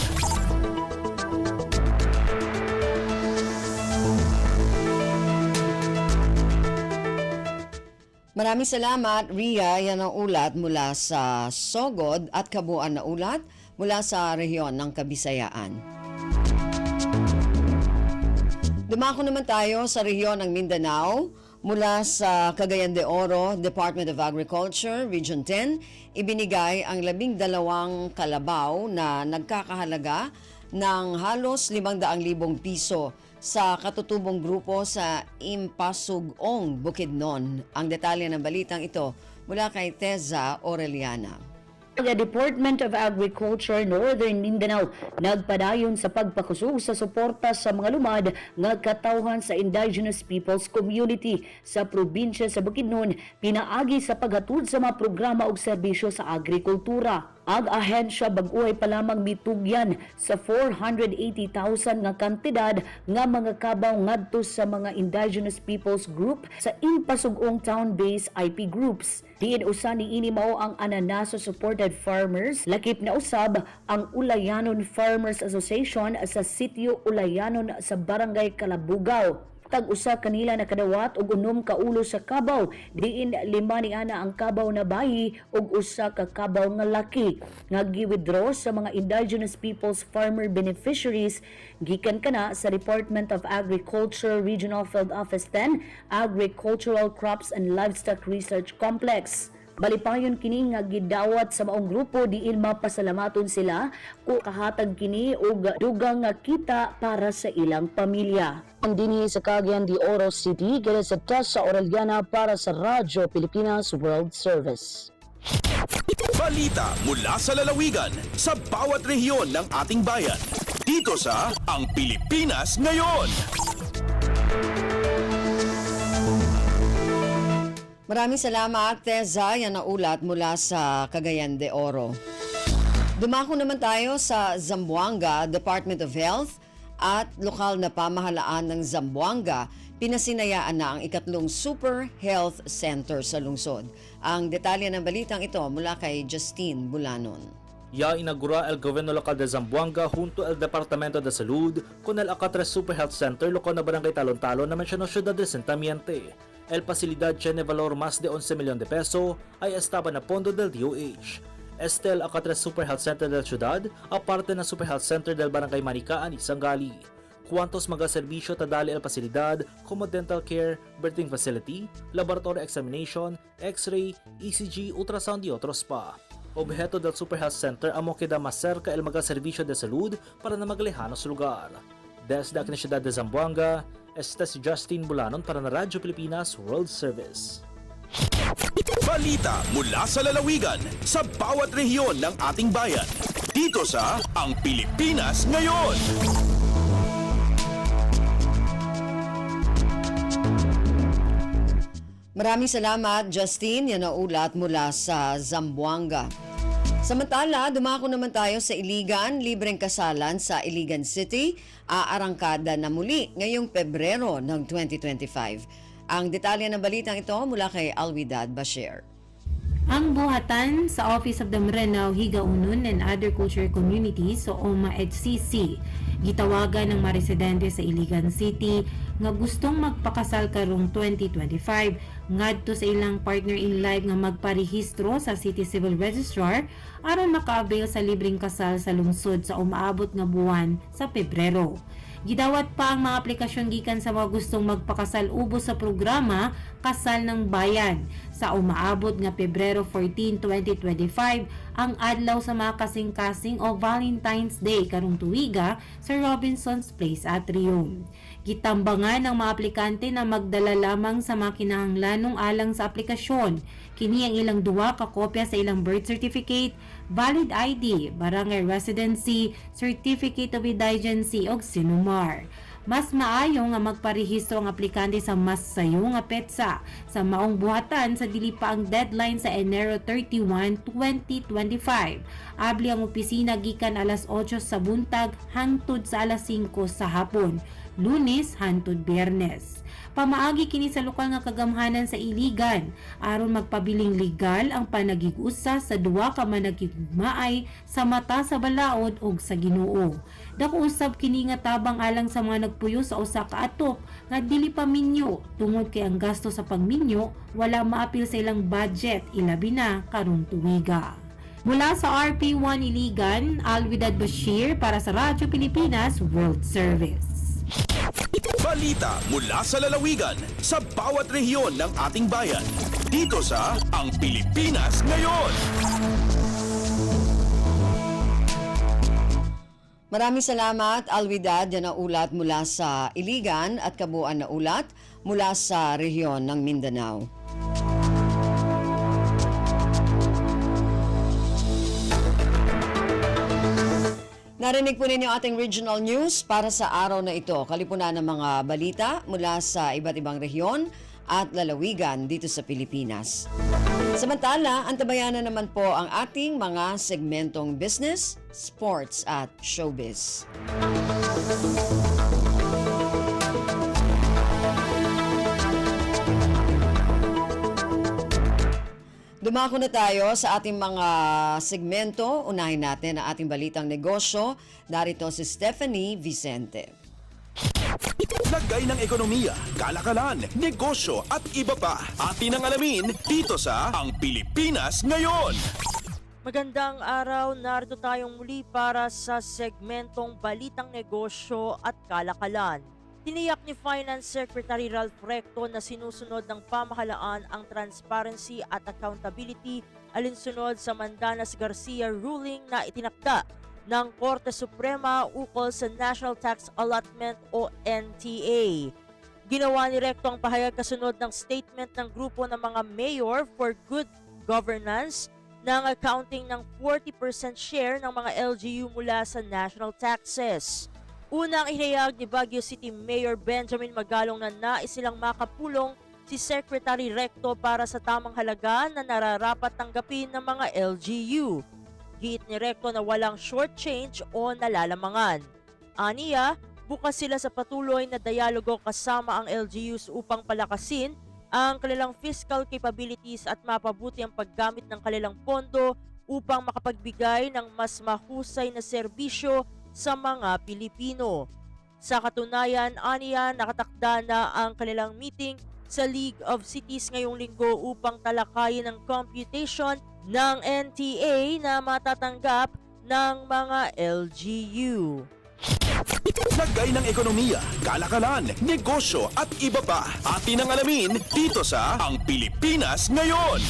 Maraming salamat, Ria. Yan ang ulat mula sa Sogod at kabuuan na ulat mula sa rehiyon ng Kabisayaan. Dumako naman tayo sa rehiyon ng Mindanao. Mula sa Cagayan de Oro, Department of Agriculture, Region 10, ibinigay ang 12 kalabaw na nagkakahalaga ng halos 500,000 piso sa katutubong grupo sa Impasugong, Bukidnon. Ang detalye ng balitang ito mula kay Teza Aureliana. Ang Department of Agriculture Northern Mindanao nagpadayon sa pagpakusog sa suporta sa mga lumad nga katawhan sa indigenous peoples community sa probinsya sa Bukidnon pinaagi sa paghatod sa mga programa ug serbisyo sa agrikultura. Ang ahensya bag-uhay pa lamang mitugyan sa 480,000 nga kantidad nga mga kabaw ngadto sa mga indigenous peoples group sa impasugong town-based IP groups. Diin usa niini mao ang Ananaso Supported Farmers, lakip na usab ang Ulayanon Farmers Association sa sitio Ulayanon sa Barangay Kalabugaw. Tag-usa kanila nakadawat og 6 ka ulo sa kabaw, diin 5 niana ang kabaw na bayi ug usa ka kabaw nga laki nga gi-withdraw sa mga indigenous peoples farmer beneficiaries gikan kana sa Department of Agriculture Regional Field Office 10 Agricultural Crops and Livestock Research Complex. Balipayon kini nga gidawat sa maong grupo diin mapasalamaton sila kung kahatag kini og dugang nga kita para sa ilang pamilya. Ang dinhi sa Cagayan de Oro City gala sa Tasa Orellana para sa Radyo Pilipinas World Service. Balita mula sa lalawigan sa bawat rehiyon ng ating bayan. Dito sa Ang Pilipinas Ngayon. Maraming salamat, Teza. Yan na ulat mula sa Cagayan de Oro. Dumako naman tayo sa Zamboanga Department of Health at lokal na pamahalaan ng Zamboanga. Pinasinayaan na ang ikatlong Super Health Center sa lungsod. Ang detalye ng balitang ito mula kay Justine Bulanon. Ya inaugura el gobierno local de Zamboanga junto al Departamento de Salud con el Acatres Super Health Center local na Barangay Talon-Talon na mencionó Ciudad de Sentamiente. El facilidad tiene valor más de 11 millones de peso ay estaba na pondo del DOH. Este el Acatres Super Health Center del Ciudad, aparte na Super Health Center del Barangay Manicaan y Sangali. Cuantos mga serbisyo tadali el facilidad como dental care, birthing facility, laboratory examination, x-ray, ECG, ultrasound y otros pa. Objeto del Super Health Center amo queda más cerca el mga serbisyo de salud para na maglehanos lugar. Desde la Ciudad de Zamboanga, este si Justine Bulanon para na Radyo Pilipinas World Service. Balita mula sa lalawigan sa bawat rehiyon ng ating bayan. Dito sa Ang Pilipinas Ngayon. Maraming salamat, Justine. Yan ang ulat mula sa Zamboanga. Samantala, dumako naman tayo sa Iligan, libreng kasalan sa Iligan City, aarangkada na muli ngayong Pebrero ng 2025. Ang detalye ng balitang ito mula kay Alwidad Bashir. Ang buhatan sa Office of the Maranao, Higaunon and Other Culture Communities o OMA-HCC gitawagan ng mga residente sa Iligan City nga gustong magpakasal karong 2025 ngadto sa ilang partner in life nga magparehistro sa City Civil Registrar aron maka-avail sa libreng kasal sa lungsod sa umaabot nga buwan sa Pebrero. Gidawat pa ang mga aplikasyon gikan sa mga gustong magpakasal ubos sa programa Kasal ng Bayan sa umaabot nga Pebrero 14, 2025 ang adlaw sa mga kasing-kasing o Valentine's Day karong tuiga sa Robinson's Place Atrium. Gitambangan ng mga aplikante na magdala lamang sa mga kinahanglanong alang sa aplikasyon. Kini ang ilang duwa ka kopya sa ilang birth certificate, valid ID, barangay residency, certificate of indigency o sinumar. Mas maayo nga magparehistro ang aplikante sa mas sayo nga petsa sa maong buhatan sa dili pa ang deadline sa Enero 31, 2025. Abli ang opisina gikan alas 8 sa buntag hangtod sa alas 5 sa hapon, Lunes hangtod Biyernes. Pamaagi kini sa lokal nga kagamhanan sa Iligan aron magpabiling legal ang panagig-usa sa duwa ka managigmaay sa mata sa balaod ug sa Ginoo. Dako usab kini nga tabang alang sa mga nagpuyo sa usa ka atop nga dili pa minyo tungod kay ang gasto sa pagminyo wala maapil sa ilang budget ilabi na karong tuiga. Mula sa RP1 Iligan, Alwidad Bashir para sa Radyo Pilipinas World Service. Balita mula sa lalawigan sa bawat rehiyon ng ating bayan. Dito sa Ang Pilipinas Ngayon. Maraming salamat, Alwidad. Yan ang ulat mula sa Iligan at kabuuan na ulat mula sa rehiyon ng Mindanao. Narinig po ninyo ating regional news para sa araw na ito. Kalipunan ng mga balita mula sa iba't ibang rehiyon at lalawigan dito sa Pilipinas. Samantala, antabayan na naman po ang ating mga segmentong business, sports at showbiz. Dumako na tayo sa ating mga segmento. Unahin natin ang ating balitang negosyo. Narito si Stephanie Vicente. Lagay ng ekonomiya, kalakalan, negosyo at iba pa. Atin ang alamin dito sa Ang Pilipinas Ngayon. Magandang araw, narito tayong muli para sa segmentong Balitang Negosyo at Kalakalan. Tiniyak ni Finance Secretary Ralph Recto na sinusunod ng pamahalaan ang transparency at accountability alinsunod sa Mandanas Garcia ruling na itinakda ng Korte Suprema ukol sa National Tax Allotment o NTA. Ginawa ni Recto ang pahayag kasunod ng statement ng grupo ng mga mayor for good governance ng accounting ng 40% share ng mga LGU mula sa national taxes. Unang inihayag ni Baguio City Mayor Benjamin Magalong na nais silang makapulong si Secretary Recto para sa tamang halaga na nararapat tanggapin ng mga LGU. Giit ni Recto na walang shortchange o nalalamangan. Aniya, bukas sila sa patuloy na dialogo kasama ang LGUs upang palakasin ang kanilang fiscal capabilities at mapabuti ang paggamit ng kanilang pondo upang makapagbigay ng mas mahusay na serbisyo sa mga Pilipino. Sa katunayan, aniya, nakatakda na ang kanilang meeting sa League of Cities ngayong linggo upang talakayin ang computation ng NTA na matatanggap ng mga LGU. Lagay ng ekonomiya, kalakalan, negosyo at iba pa. Atin ang alamin dito sa Ang Pilipinas Ngayon.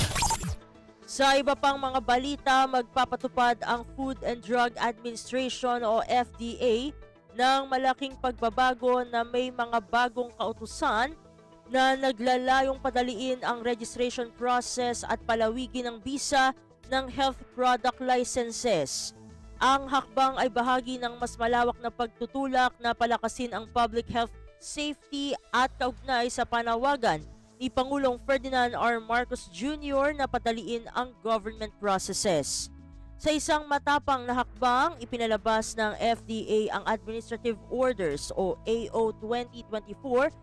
Sa iba pang mga balita, magpapatupad ang Food and Drug Administration o FDA ng malaking pagbabago na may mga bagong kautusan na naglalayong padaliin ang registration process at palawigin ang bisa ng health product licenses. Ang hakbang ay bahagi ng mas malawak na pagtutulak na palakasin ang public health safety at kaugnay sa panawagan ni Pangulong Ferdinand R. Marcos Jr. na padaliin ang government processes. Sa isang matapang na hakbang, ipinalabas ng FDA ang Administrative Orders o AO 2024-0015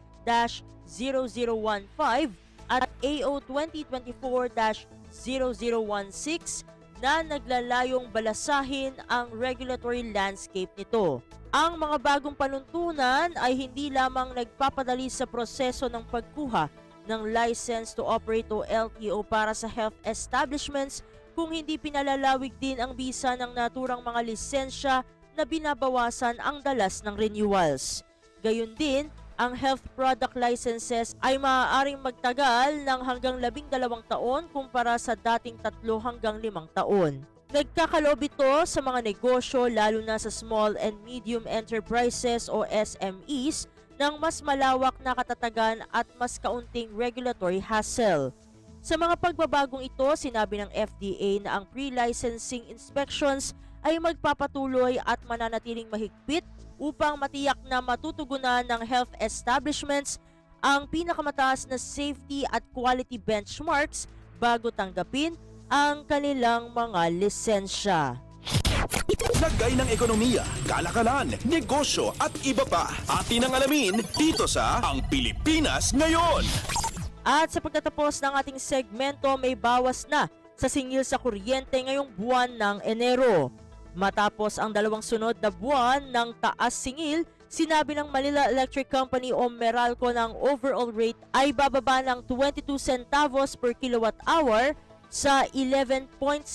at AO 2024-0016 na naglalayong balasahin ang regulatory landscape nito. Ang mga bagong panuntunan ay hindi lamang nagpapadali sa proseso ng pagkuha ng License to Operate o LTO para sa health establishments kung hindi pinalalawig din ang bisa ng naturang mga lisensya na binabawasan ang dalas ng renewals. Gayun din, ang health product licenses ay maaaring magtagal ng hanggang 12 taon kumpara sa dating 3 hanggang 5 taon. Nagkakaloob ito sa mga negosyo lalo na sa small and medium enterprises o SMEs ng mas malawak na katatagan at mas kaunting regulatory hassle. Sa mga pagbabagong ito, sinabi ng FDA na ang pre-licensing inspections ay magpapatuloy at mananatiling mahigpit upang matiyak na matutugunan ng health establishments ang pinakamataas na safety at quality benchmarks bago tanggapin ang kanilang mga lisensya. Lagay ng ekonomiya, kalakalan, negosyo at iba pa. Atin ang alamin dito sa Ang Pilipinas Ngayon. At sa pagtatapos ng ating segmento, may bawas na sa singil sa kuryente ngayong buwan ng Enero. Matapos ang 2 sunod na buwan ng taas singil, sinabi ng Manila Electric Company o Meralco na ang overall rate ay bababa ng 22 centavos per kilowatt hour sa 11.74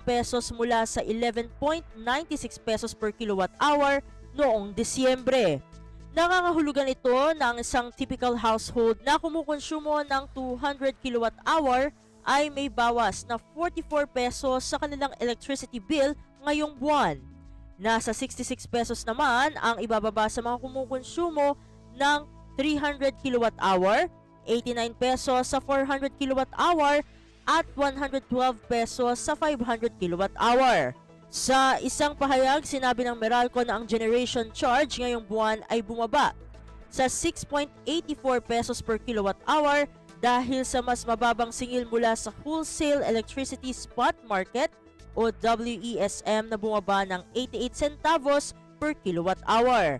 pesos mula sa 11.96 pesos per kilowatt hour noong Disyembre. Nangangahulugan ito na ang isang typical household na kumukonsumo ng 200 kilowatt hour ay may bawas na 44 pesos sa kanilang electricity bill ngayong buwan. Nasa 66 pesos naman ang ibababa sa mga kumukonsumo ng 300 kilowatt hour, 89 pesos sa 400 kilowatt hour at 112 pesos sa 500 kilowatt hour. Sa isang pahayag, sinabi ng Meralco na ang generation charge ngayong buwan ay bumaba sa 6.84 pesos per kilowatt hour dahil sa mas mababang singil mula sa Wholesale Electricity Spot Market o WESM na bumaba ng 88 centavos per kilowatt hour.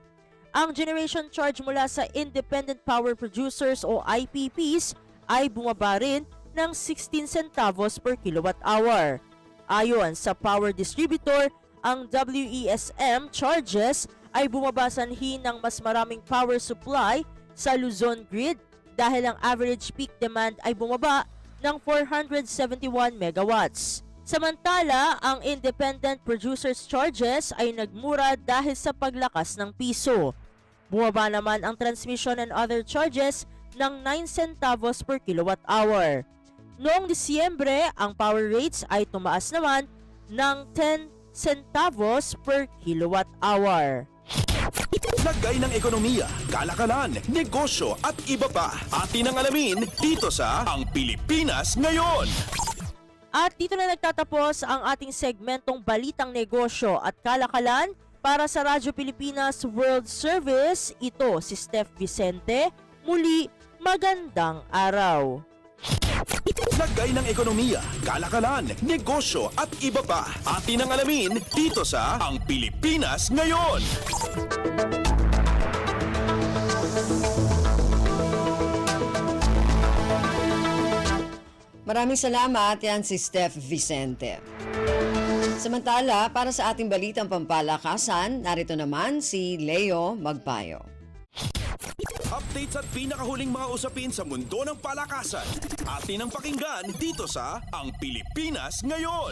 Ang generation charge mula sa Independent Power Producers o IPPs ay bumaba rin ng 16 centavos per kilowatt hour. Ayon sa power distributor, ang WESM charges ay bumaba sanhi ng mas maraming power supply sa Luzon grid dahil ang average peak demand ay bumaba ng 471 megawatts. Samantala, ang independent producers charges ay nagmura dahil sa paglakas ng piso. Bumaba naman ang transmission and other charges ng 9 centavos per kilowatt hour. Noong Disyembre, ang power rates ay tumaas naman ng 10 centavos per kilowatt hour. Lagay ng ekonomiya, kalakalan, negosyo at iba pa. Atin ang alamin dito sa Ang Pilipinas Ngayon. At dito na nagtatapos ang ating segmentong Balitang Negosyo at Kalakalan para sa Radyo Pilipinas World Service. Ito si Steph Vicente. Muli, magandang araw. Lagay ng ekonomiya, kalakalan, negosyo at iba pa. Atin ang alamin dito sa Ang Pilipinas Ngayon. Maraming salamat, yan si Steph Vicente. Samantala, para sa ating balitang pampalakasan, narito naman si Leo Magpayo. Updates at pinakahuling mga usapin sa mundo ng palakasan. Atin ang pakinggan dito sa Ang Pilipinas Ngayon.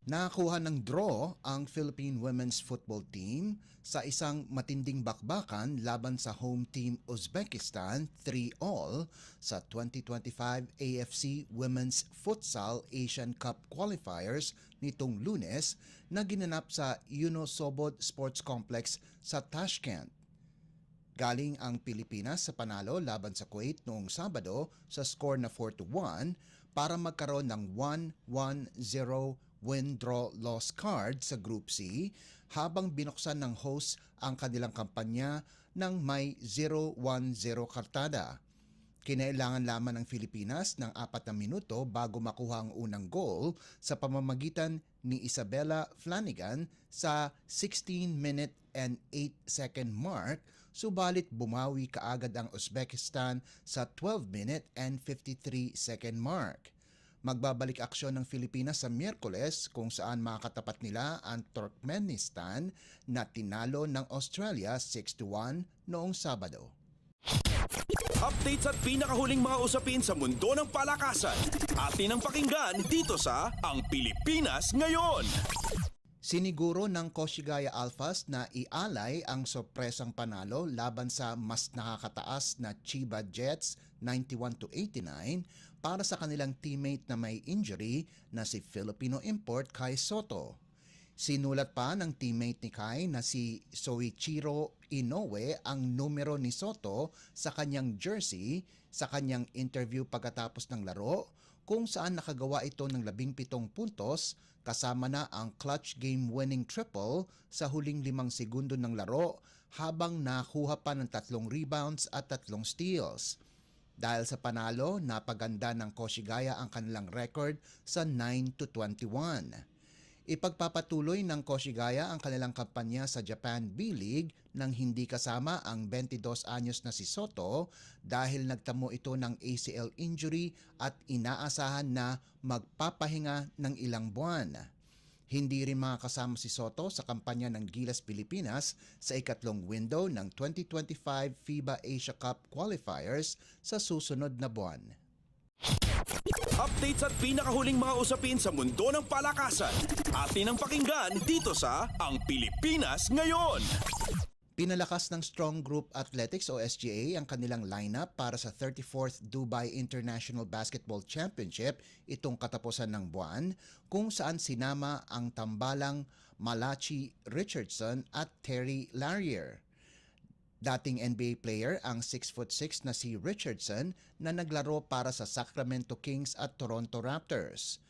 Nakakuha ng draw ang Philippine Women's Football Team sa isang matinding bakbakan laban sa home team Uzbekistan 3-all sa 2025 AFC Women's Futsal Asian Cup Qualifiers nitong Lunes na ginanap sa Yunusobod Sports Complex sa Tashkent. Galing ang Pilipinas sa panalo laban sa Kuwait noong Sabado sa score na 4-1 para magkaroon ng 1-1-0 win-draw-loss card sa Group C habang binuksan ng host ang kanilang kampanya ng may 0-1-0 kartada. Kinailangan lamang ng Pilipinas ng 4 na minuto bago makuha ang unang goal sa pamamagitan ni Isabella Flanagan sa 16-minute and 8-second mark, subalit bumawi kaagad ang Uzbekistan sa 12-minute and 53-second mark. Magbabalik aksyon ng Pilipinas sa Miyerkules kung saan makakatapat nila ang Turkmenistan na tinalo ng Australia 6-1 noong Sabado. Updates at pinakahuling mga usapin sa mundo ng palakasan. Atin ang pakinggan dito sa Ang Pilipinas Ngayon. Siniguro ng Koshigaya Alphas na ialay ang sorpresang panalo laban sa mas nakakataas na Chiba Jets 91-89 para sa kanilang teammate na may injury na si Filipino import Kai Soto. Sinulat pa ng teammate ni Kai na si Soichiro Inoue ang numero ni Soto sa kanyang jersey sa kanyang interview pagkatapos ng laro, kung saan nakagawa ito ng 17 puntos kasama na ang clutch game-winning triple sa huling 5 segundo ng laro habang nakuha pa ng 3 rebounds at 3 steals. Dahil sa panalo, napaganda ng Koshigaya ang kanilang record sa 9-21. Ipagpapatuloy ng Koshigaya ang kanilang kampanya sa Japan B-League nang hindi kasama ang 22 anyos na si Soto dahil nagtamo ito ng ACL injury at inaasahan na magpapahinga ng ilang buwan. Hindi rin makakasama si Soto sa kampanya ng Gilas Pilipinas sa ikatlong window ng 2025 FIBA Asia Cup Qualifiers sa susunod na buwan. Updates at pinakahuling mga usapin sa mundo ng palakasan. Atin ang pakinggan dito sa Ang Pilipinas Ngayon. Pinalakas ng Strong Group Athletics o SGA ang kanilang lineup para sa 34th Dubai International Basketball Championship itong katapusan ng buwan, kung saan sinama ang tambalang Malachi Richardson at Terry Larrier. Dating NBA player ang 6'6" na si Richardson na naglaro para sa Sacramento Kings at Toronto Raptors.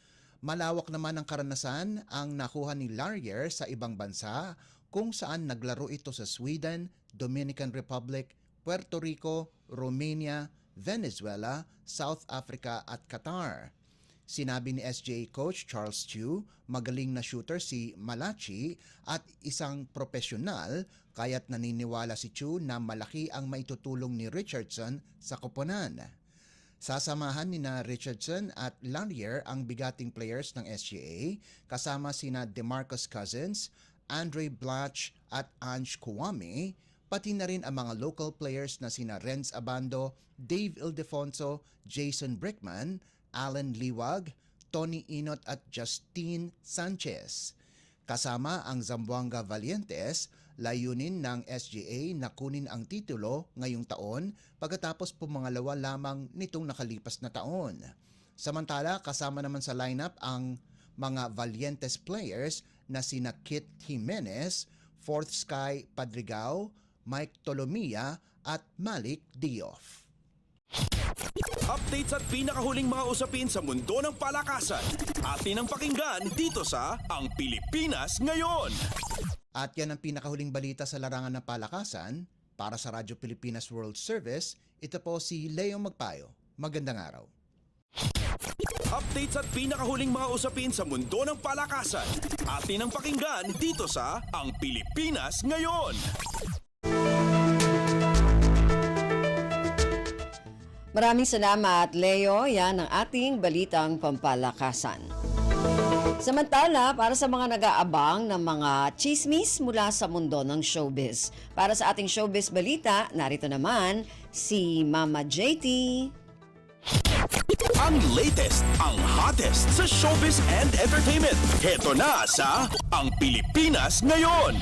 Malawak naman ang karanasan ang nakuha ni Larrier sa ibang bansa kung saan naglaro ito sa Sweden, Dominican Republic, Puerto Rico, Romania, Venezuela, South Africa at Qatar. Sinabi ni SGA coach Charles Chu, magaling na shooter si Malachi at isang profesional, kaya't naniniwala si Chu na malaki ang maitutulong ni Richardson sa koponan. Sasamahan ni na Richardson at Larrier ang bigating players ng SGA kasama sina DeMarcus Cousins, Andre Blatch at Ange Kouame, pati na rin ang mga local players na sina Renz Abando, Dave Ildefonso, Jason Brickman, Alan Liwag, Tony Inot at Justine Sanchez. Kasama ang Zamboanga Valientes, layunin ng SGA na kunin ang titulo ngayong taon pagkatapos pumangalawa lamang nitong nakalipas na taon. Samantala, kasama naman sa lineup ang mga Valientes players na sina Kit Jimenez, Fourth Sky Padrigao, Mike Tolomia at Malik Diof. Updates at pinakahuling mga usapin sa mundo ng palakasan. Atin ang pakinggan dito sa Ang Pilipinas Ngayon. At yan ang pinakahuling balita sa larangan ng palakasan. Para sa Radyo Pilipinas World Service, ito po si Leo Magpayo. Magandang araw. Updates at pinakahuling mga usapin sa mundo ng palakasan. Atin ang pakinggan dito sa Ang Pilipinas Ngayon. Maraming salamat, Leo. Yan ang ating balitang pampalakasan. Samantala, para sa mga nag-aabang ng mga chismis mula sa mundo ng showbiz. Para sa ating showbiz balita, narito naman si Mama JT. Ang latest, ang hottest sa showbiz and entertainment. Heto na sa Ang Pilipinas Ngayon.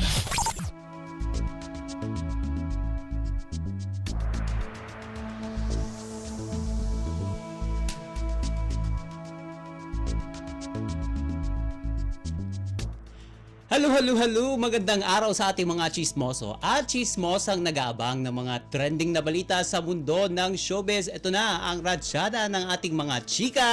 Hello! Magandang araw sa ating mga chismoso at chismosang nag-aabang ng mga trending na balita sa mundo ng showbiz. Ito na ang ratsyada ng ating mga chika.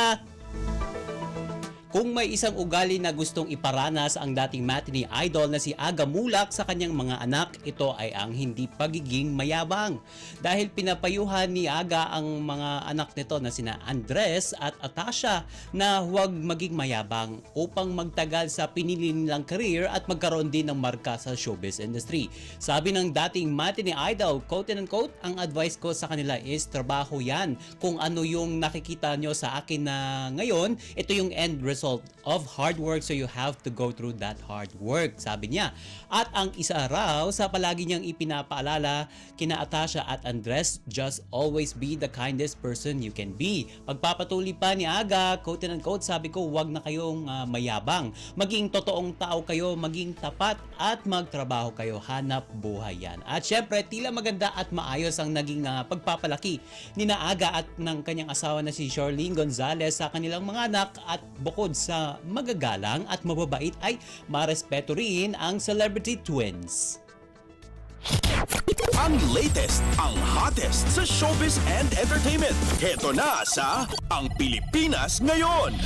Kung may isang ugali na gustong iparanas ang dating matinee idol na si Aga Mulak sa kanyang mga anak, ito ay ang hindi pagiging mayabang. Dahil pinapayuhan ni Aga ang mga anak nito na sina Andres at Atasha na huwag maging mayabang upang magtagal sa pinili nilang career at magkaroon din ng marka sa showbiz industry. Sabi ng dating matinee idol, quote and unquote, ang advice ko sa kanila is trabaho yan. Kung ano yung nakikita nyo sa akin na ngayon, ito yung end result of hard work, so you have to go through that hard work, sabi niya. At ang isa raw sa palagi niyang ipinapaalala kina Atasha at Andres, just always be the kindest person you can be. Pagpapatuloy pa ni Aga, quote and unquote, sabi ko, wag na kayong mayabang. Maging totoong tao kayo, maging tapat at magtrabaho kayo. Hanap buhay yan. At syempre, tila maganda at maayos ang naging pagpapalaki ni Aga at ng kanyang asawa na si Charlene Gonzalez sa kanilang mga anak, at bukod sa magagalang at mababait ay marespeto rin ang celebrity twins. Ang latest, ang hottest sa showbiz and entertainment. Heto na sa Ang Pilipinas Ngayon.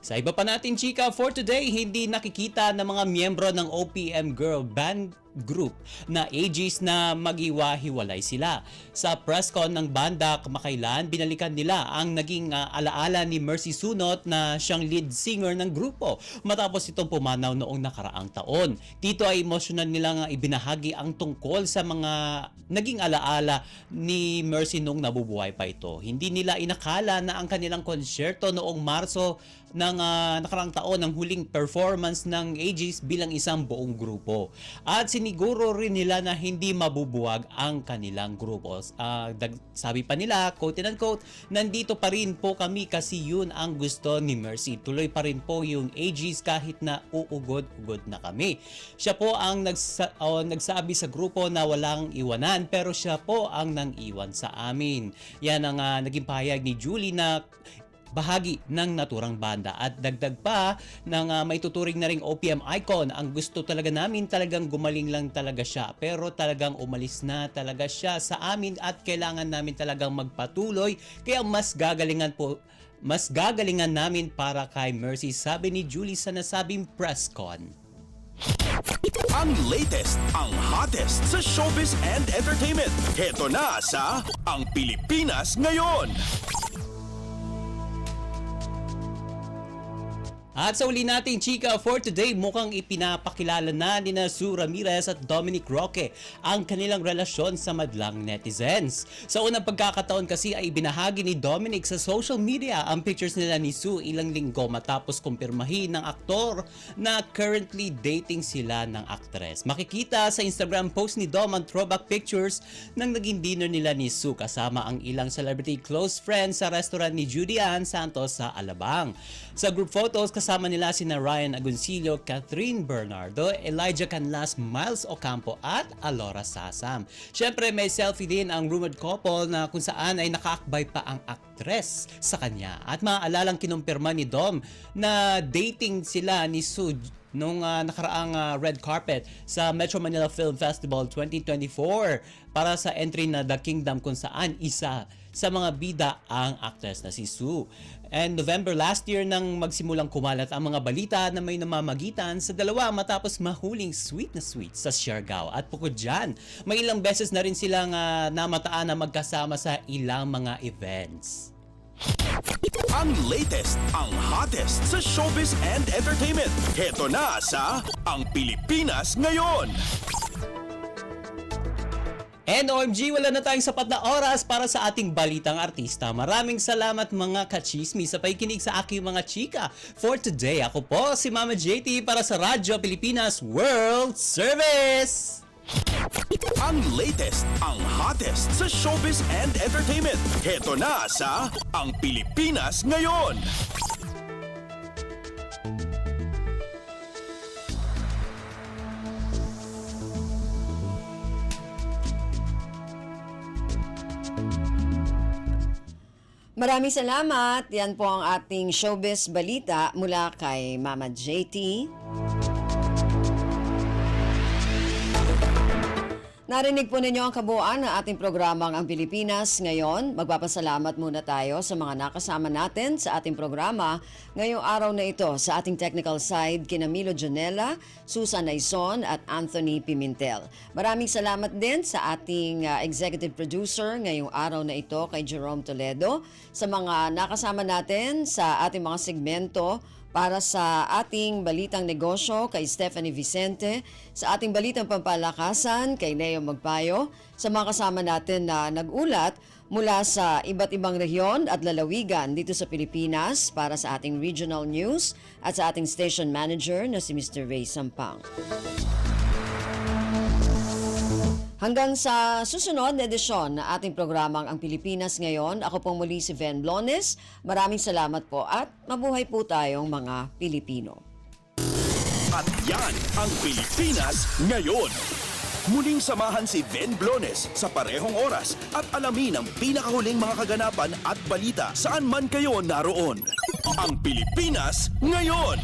Sa iba pa natin chika for today, hindi nakikita ng mga miyembro ng OPM Girl Band Group na AGs na mag-iwa-hiwalay sila. Sa press con ng banda kamakailan, binalikan nila ang naging alaala ni Mercy Sunot na siyang lead singer ng grupo matapos itong pumanaw noong nakaraang taon. Dito ay emosyonal nilang ibinahagi ang tungkol sa mga naging alaala ni Mercy nung nabubuhay pa ito. Hindi nila inakala na ang kanilang konsyerto noong Marso ng nakaraang taon ang huling performance ng AGs bilang isang buong grupo. At siniguro rin nila na hindi mabubuwag ang kanilang grupo. Sabi pa nila, quote and unquote, nandito pa rin po kami kasi yun ang gusto ni Mercy. Tuloy pa rin po yung AGs kahit na uugod-ugod na kami. Siya po ang nagsabi sa grupo na walang iwanan, pero siya po ang nang iwan sa amin. Yan ang naging pahayag ni Julie na bahagi ng naturang banda. At dagdag pa ng may tuturing na ring OPM icon, ang gusto talaga namin talagang gumaling lang talaga siya, pero talagang umalis na talaga siya sa amin at kailangan namin talagang magpatuloy, kaya mas gagalingan namin para kay Mercy, sabi ni Julie sa nasabing press con. Ang latest, ang hottest sa showbiz and entertainment. Heto na sa Ang Pilipinas Ngayon. At sa uli nating chika for today, mukhang ipinapakilala na ni Sue Ramirez at Dominic Roque ang kanilang relasyon sa madlang netizens. Sa unang pagkakataon kasi ay binahagi ni Dominic sa social media ang pictures nila ni Sue ilang linggo matapos kumpirmahin ng aktor na currently dating sila ng aktres. Makikita sa Instagram post ni Dom ang throwback pictures ng naging dinner nila ni Sue kasama ang ilang celebrity close friends sa restaurant ni Judy Ann Santos sa Alabang. Sa group photos, kasama nila sina Ryan Agoncillo, Catherine Bernardo, Elijah Canlas, Miles Ocampo at Alora Sasam. Siyempre may selfie din ang rumored couple na kung saan ay nakaakbay pa ang aktres sa kanya. At maaalalang kinumpirma ni Dom na dating sila ni Sue nung nakaraang red carpet sa Metro Manila Film Festival 2024 para sa entry na The Kingdom kung saan isa sa mga bida ang actress na si Sue. And November last year nang magsimulang kumalat ang mga balita na may namamagitan sa dalawa matapos mahuling sweet na sweet sa Siargao. At bukod dyan, may ilang beses na rin silang namataan na magkasama sa ilang mga events. Ang latest, ang hottest sa showbiz and entertainment. Heto na sa Ang Pilipinas Ngayon. And OMG, wala na tayong sapat na oras para sa ating balitang artista. Maraming salamat mga kachismis sa pakikinig sa aking mga chika. For today, ako po si Mama JT para sa Radyo Pilipinas World Service! Ang latest, ang hottest sa showbiz and entertainment. Heto na sa Ang Pilipinas Ngayon. Maraming salamat. Yan po ang ating showbiz balita mula kay Mama JT. Narinig po ninyo ang kabuuan ng ating programang Ang Pilipinas Ngayon. Magpapasalamat muna tayo sa mga nakasama natin sa ating programa ngayong araw na ito. Sa ating technical side, kina Milo Janela, Susan Naison at Anthony Pimentel. Maraming salamat din sa ating executive producer ngayong araw na ito kay Jerome Toledo. Sa mga nakasama natin sa ating mga segmento, para sa ating balitang negosyo kay Stephanie Vicente, sa ating balitang pampalakasan kay Neo Magpayo, sa mga kasama natin na nag-ulat mula sa iba't ibang rehiyon at lalawigan dito sa Pilipinas para sa ating regional news at sa ating station manager na si Mr. Ray Sampang. Hanggang sa susunod na edisyon na ating programang Ang Pilipinas Ngayon, ako pong muli si Ven Blones. Maraming salamat po at mabuhay po tayong mga Pilipino. At yan ang Pilipinas Ngayon. Muling samahan si Ven Blones sa parehong oras at alamin ang pinakahuling mga kaganapan at balita saan man kayo naroon. Ang Pilipinas Ngayon.